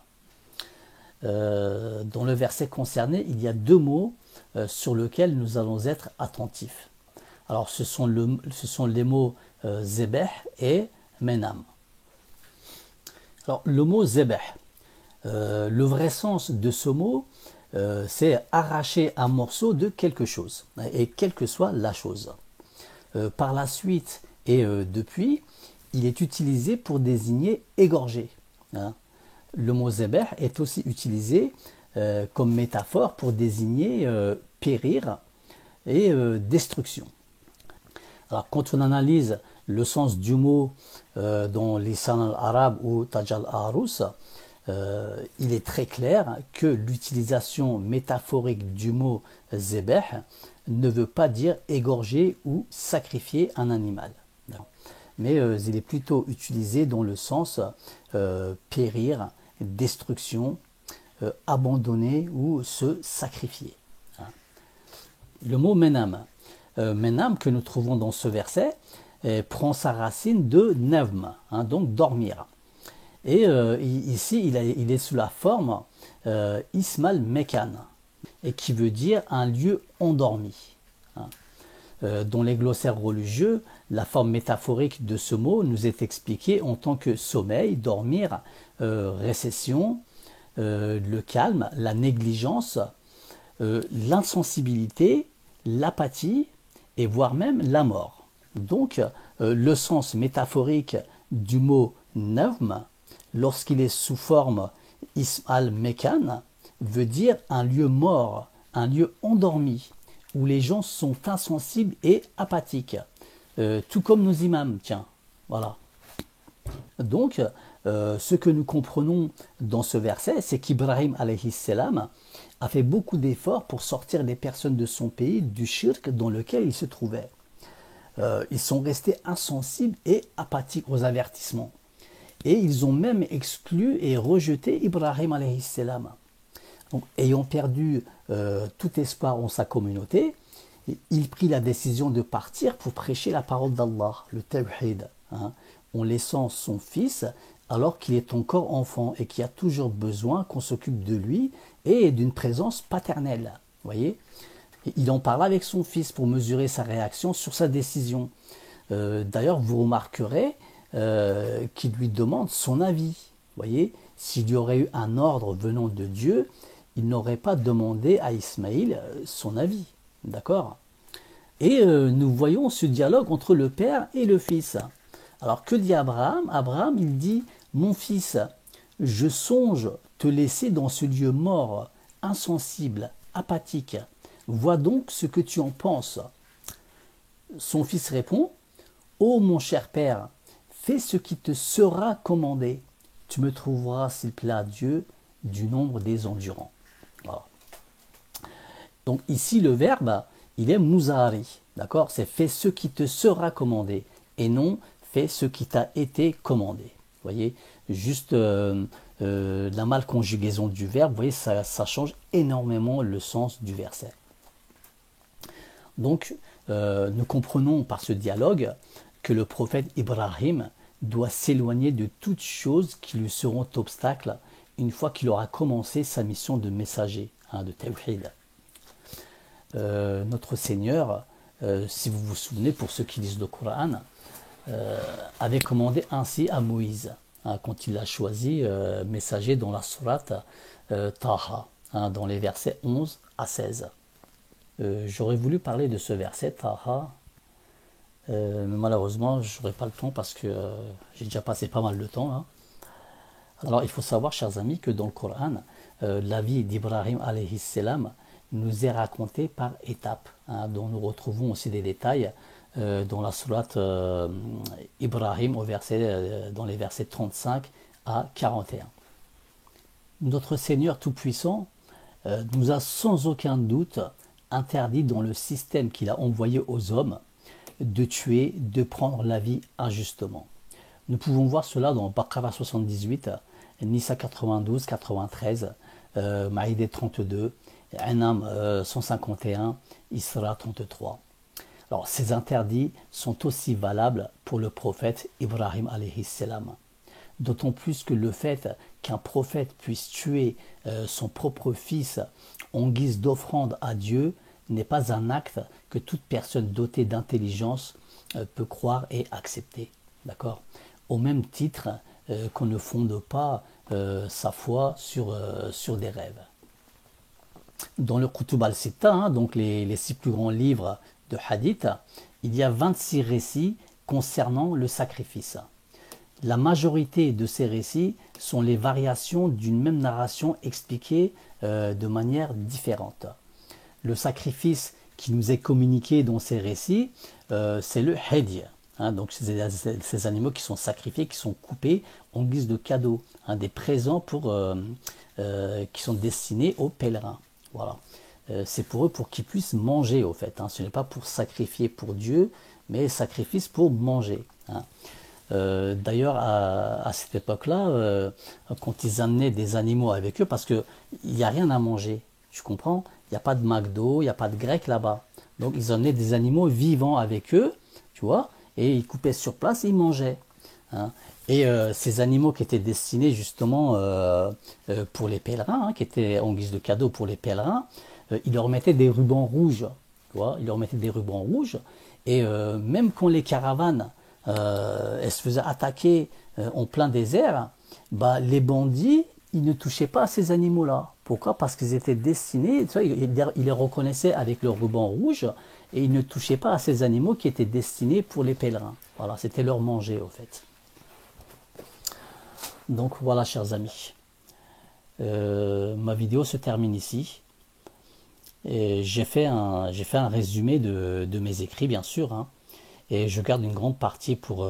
Dans le verset concerné, il y a deux mots sur lesquels nous allons être attentifs. Alors ce sont les mots zebeh et menam. Alors le mot zebeh, le vrai sens de ce mot, c'est arracher un morceau de quelque chose, et quelle que soit la chose. Par la suite et depuis, il est utilisé pour désigner égorger. Hein. Le mot zebeh est aussi utilisé comme métaphore pour désigner périr et destruction. Alors, quand on analyse le sens du mot dans Lisan al-Arab ou Taj al-Arus, il est très clair que l'utilisation métaphorique du mot zebeh ne veut pas dire égorger ou sacrifier un animal. Non. Mais il est plutôt utilisé dans le sens périr, destruction, abandonner ou se sacrifier. Hein. Le mot menam, menam que nous trouvons dans ce verset, prend sa racine de nevm, hein, donc dormir. Et ici, il est sous la forme ismal mekan, et qui veut dire un lieu endormi. Hein. Dans les glossaires religieux, la forme métaphorique de ce mot nous est expliquée en tant que sommeil, dormir, récession, le calme, la négligence, l'insensibilité, l'apathie et voire même la mort. Donc, le sens métaphorique du mot nevm, lorsqu'il est sous forme ismal mekan, veut dire un lieu mort, un lieu endormi, où les gens sont insensibles et apathiques, tout comme nos imams, tiens, voilà. Donc, ce que nous comprenons dans ce verset, c'est qu'Ibrahim alayhi salam a fait beaucoup d'efforts pour sortir les personnes de son pays du shirk dans lequel ils se trouvaient. Ils sont restés insensibles et apathiques aux avertissements. Et ils ont même exclu et rejeté Ibrahim alayhi salam. Donc, ayant perdu tout espoir en sa communauté, il prit la décision de partir pour prêcher la parole d'Allah, le tawhid, hein, en laissant son fils alors qu'il est encore enfant et qui a toujours besoin qu'on s'occupe de lui et d'une présence paternelle. Voyez, il en parle avec son fils pour mesurer sa réaction sur sa décision. D'ailleurs, vous remarquerez qu'il lui demande son avis. Voyez, s'il y aurait eu un ordre venant de Dieu, il n'aurait pas demandé à Ismaïl son avis. D'accord? Et nous voyons ce dialogue entre le père et le fils. Alors que dit Abraham? Abraham, il dit « Mon fils, je songe te laisser dans ce lieu mort, insensible, apathique. Vois donc ce que tu en penses. » Son fils répond « Ô mon cher père, fais ce qui te sera commandé. Tu me trouveras, s'il plaît à Dieu, du nombre des endurants. » Voilà. Donc ici, le verbe, il est muzari, d'accord? C'est fais ce qui te sera commandé et non fais ce qui t'a été commandé. Vous voyez, juste la malconjugaison du verbe, vous voyez, ça change énormément le sens du verset. Donc, nous comprenons par ce dialogue que le prophète Ibrahim doit s'éloigner de toutes choses qui lui seront obstacles une fois qu'il aura commencé sa mission de messager, hein, de tawhid. Notre Seigneur, si vous vous souvenez, pour ceux qui lisent le Coran, avait commandé ainsi à Moïse, hein, quand il l'a choisi messager dans la sourate Taha, hein, dans les versets 11 à 16. J'aurais voulu parler de ce verset Taha, mais malheureusement je n'aurai pas le temps parce que j'ai déjà passé pas mal de temps. Hein. Alors il faut savoir, chers amis, que dans le Coran, la vie d'Ibrahim alayhi salam nous est racontée par étapes, hein, dont nous retrouvons aussi des détails dans la sourate Ibrahim dans les versets 35 à 41. Notre Seigneur Tout-Puissant nous a sans aucun doute interdit dans le système qu'il a envoyé aux hommes de tuer, de prendre la vie injustement. Nous pouvons voir cela dans Baqara 78, Nisa 92, 93, Maïdé 32, Anam 151, Isra 33. Alors, ces interdits sont aussi valables pour le prophète Ibrahim alayhi salam. D'autant plus que le fait qu'un prophète puisse tuer son propre fils en guise d'offrande à Dieu n'est pas un acte que toute personne dotée d'intelligence peut croire et accepter. D'accord? Au même titre qu'on ne fonde pas sa foi sur des rêves. Dans le Kutub al-Sitta, hein, donc les 6 plus grands livres de hadith, il y a 26 récits concernant le sacrifice. La majorité de ces récits sont les variations d'une même narration expliquée de manière différente. Le sacrifice qui nous est communiqué dans ces récits, c'est le hadi. Hein, donc ces animaux qui sont sacrifiés, qui sont coupés en guise de cadeaux, hein, des présents qui sont destinés aux pèlerins. Voilà. C'est pour eux pour qu'ils puissent manger au fait. Hein. Ce n'est pas pour sacrifier pour Dieu, mais sacrifice pour manger. Hein. D'ailleurs, à cette époque-là, quand ils amenaient des animaux avec eux, parce qu'il n'y a rien à manger, tu comprends? Il n'y a pas de McDo, il n'y a pas de grec là-bas. Donc ils amenaient des animaux vivants avec eux, tu vois, et ils coupaient sur place et ils mangeaient. Hein. Et ces animaux qui étaient destinés justement pour les pèlerins, hein, qui étaient en guise de cadeau pour les pèlerins, ils leur mettaient des rubans rouges. Tu vois, ils leur mettaient des rubans rouges. Et même quand les caravanes elles se faisaient attaquer en plein désert, bah, les bandits, ils ne touchaient pas à ces animaux-là. Pourquoi? Parce qu'ils étaient destinés, tu vois, ils les reconnaissaient avec leur ruban rouge et ils ne touchaient pas à ces animaux qui étaient destinés pour les pèlerins. Voilà, c'était leur manger au fait. Donc voilà, chers amis. Ma vidéo se termine ici. J'ai fait un résumé de mes écrits, bien sûr, hein. Et je garde une grande partie pour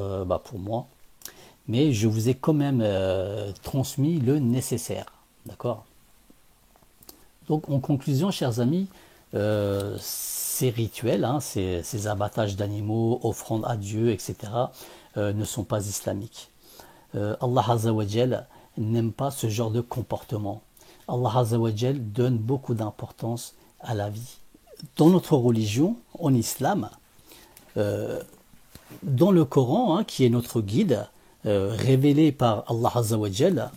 moi, mais je vous ai quand même transmis le nécessaire, d'accord? Donc en conclusion, chers amis, ces rituels, hein, ces abattages d'animaux, offrandes à Dieu, etc., ne sont pas islamiques. Allah Azza wa Jal n'aime pas ce genre de comportement. Allah Azza wa Jal donne beaucoup d'importance à la vie. Dans notre religion, en islam, dans le Coran, hein, qui est notre guide, révélé par Allah Azza wa Jal,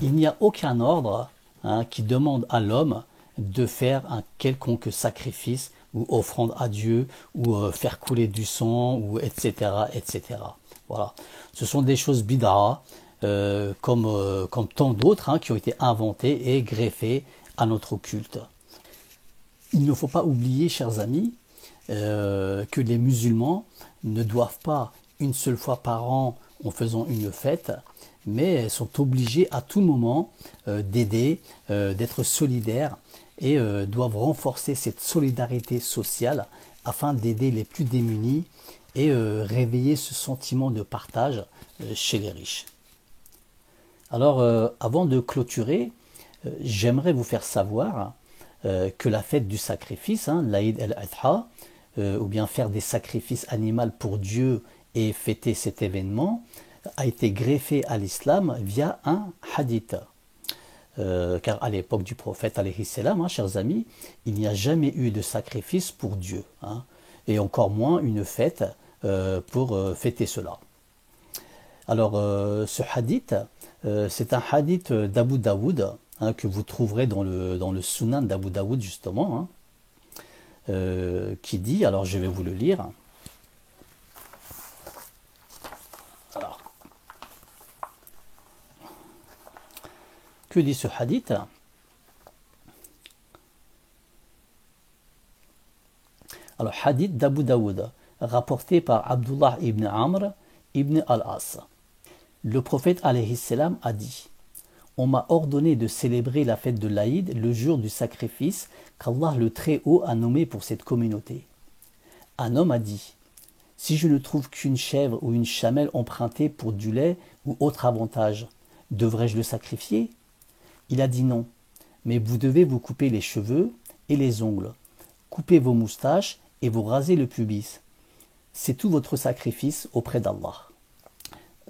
il n'y a aucun ordre, hein, qui demande à l'homme de faire un quelconque sacrifice ou offrande à Dieu ou faire couler du sang, ou etc., etc. Voilà. Ce sont des choses bid'a, comme tant d'autres, hein, qui ont été inventées et greffées à notre culte. Il ne faut pas oublier, chers amis, que les musulmans ne doivent pas une seule fois par an en faisant une fête, mais sont obligés à tout moment d'aider, d'être solidaires et doivent renforcer cette solidarité sociale afin d'aider les plus démunis et réveiller ce sentiment de partage chez les riches. Alors, avant de clôturer, j'aimerais vous faire savoir que la fête du sacrifice, hein, l'Aïd el-Adha, ou bien faire des sacrifices animaux pour Dieu et fêter cet événement, a été greffé à l'islam via un hadith. Car à l'époque du prophète, alayhi salam, hein, chers amis, il n'y a jamais eu de sacrifice pour Dieu, hein, et encore moins une fête pour fêter cela. Alors, ce hadith, c'est un hadith d'Abu Daoud, hein, que vous trouverez dans le Sunan d'Abu Daoud, justement, hein, qui dit, alors je vais vous le lire. Alors, que dit ce hadith? Alors, hadith d'Abu Daoud, rapporté par Abdullah ibn Amr ibn al-As. Le prophète alayhi salam a dit: on m'a ordonné de célébrer la fête de l'Aïd le jour du sacrifice qu'Allah le Très-Haut a nommé pour cette communauté. Un homme a dit: si je ne trouve qu'une chèvre ou une chamelle empruntée pour du lait ou autre avantage, devrais-je le sacrifier? Il a dit non, mais vous devez vous couper les cheveux et les ongles, couper vos moustaches et vous raser le pubis. C'est tout votre sacrifice auprès d'Allah.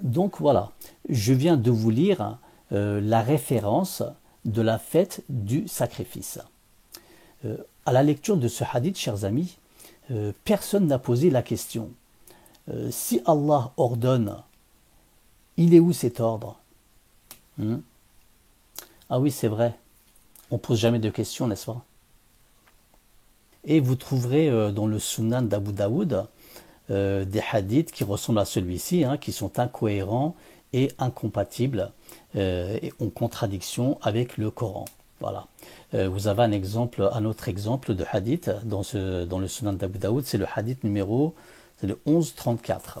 Donc voilà, je viens de vous lire la référence de la fête du sacrifice. À la lecture de ce hadith, chers amis, personne n'a posé la question. Si Allah ordonne, il est où cet ordre? Ah oui, c'est vrai, on ne pose jamais de questions, n'est-ce pas? Et vous trouverez dans le Sunan d'Abu Daoud des hadiths qui ressemblent à celui-ci, hein, qui sont incohérents et incompatibles et en contradiction avec le Coran. Voilà. Vous avez un autre exemple de hadith dans le Sunan d'Abu Daoud, c'est le hadith numéro 1134,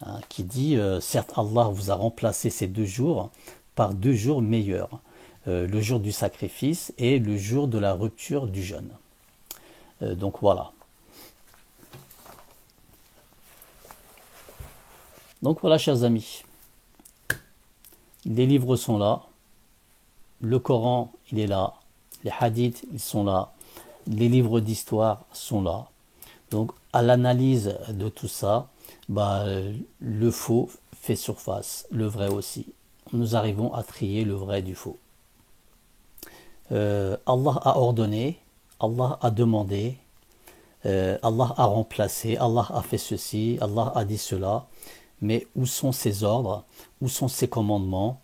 hein, qui dit certes Allah vous a remplacé ces 2 jours par 2 jours meilleurs, le jour du sacrifice et le jour de la rupture du jeûne. Donc voilà. Donc voilà, chers amis, les livres sont là, le Coran il est là, les hadiths ils sont là, les livres d'histoire sont là. Donc à l'analyse de tout ça, le faux fait surface, le vrai aussi. Nous arrivons à trier le vrai du faux. Allah a ordonné, Allah a demandé, Allah a remplacé, Allah a fait ceci, Allah a dit cela. Mais où sont ces ordres? Où sont ces commandements?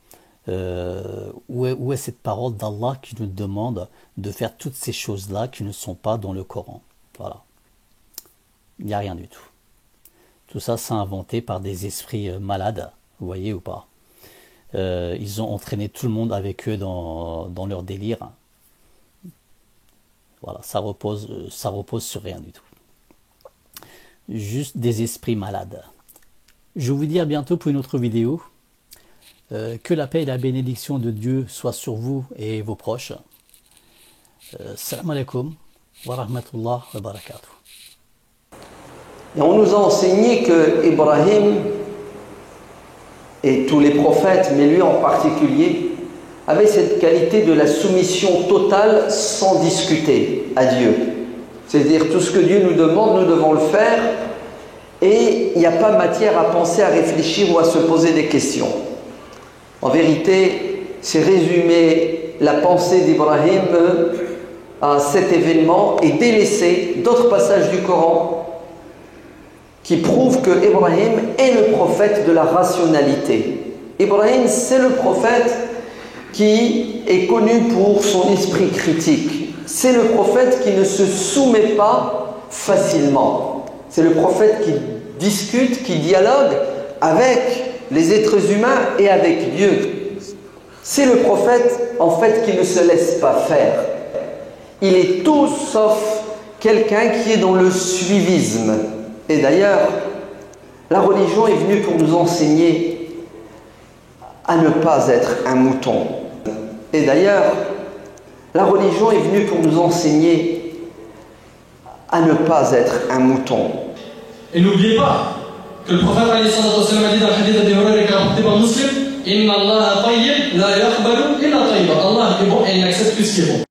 Où est cette parole d'Allah qui nous demande de faire toutes ces choses-là qui ne sont pas dans le Coran? Voilà. Il n'y a rien du tout. Tout ça, c'est inventé par des esprits malades, vous voyez ou pas? Ils ont entraîné tout le monde avec eux dans leur délire. Voilà, ça repose sur rien du tout. Juste des esprits malades. Je vous dis à bientôt pour une autre vidéo. Que la paix et la bénédiction de Dieu soient sur vous et vos proches. Salam alaikum wa rahmatullah wa barakatuh. Et on nous a enseigné que Ibrahim et tous les prophètes, mais lui en particulier, avaient cette qualité de la soumission totale sans discuter à Dieu. C'est-à-dire tout ce que Dieu nous demande, nous devons le faire. Et il n'y a pas matière à penser, à réfléchir ou à se poser des questions. En vérité, c'est résumer la pensée d'Ibrahim à cet événement et délaisser d'autres passages du Coran qui prouvent que Ibrahim est le prophète de la rationalité. Ibrahim, c'est le prophète qui est connu pour son esprit critique. C'est le prophète qui ne se soumet pas facilement. C'est le prophète qui discute, qui dialogue avec les êtres humains et avec Dieu. C'est le prophète, en fait, qui ne se laisse pas faire. Il est tout sauf quelqu'un qui est dans le suivisme. Et d'ailleurs, la religion est venue pour nous enseigner à ne pas être un mouton. Et d'ailleurs, la religion est venue pour nous enseigner à ne pas être un mouton. Et n'oubliez pas que le prophète a dit dans le hadith d'Abi Hurayrah qui est rapporté par Muslim, Inna Allah tayyib la yaqbalu illa tayyiba. Allah est bon et il n'accepte que ce qui est bon.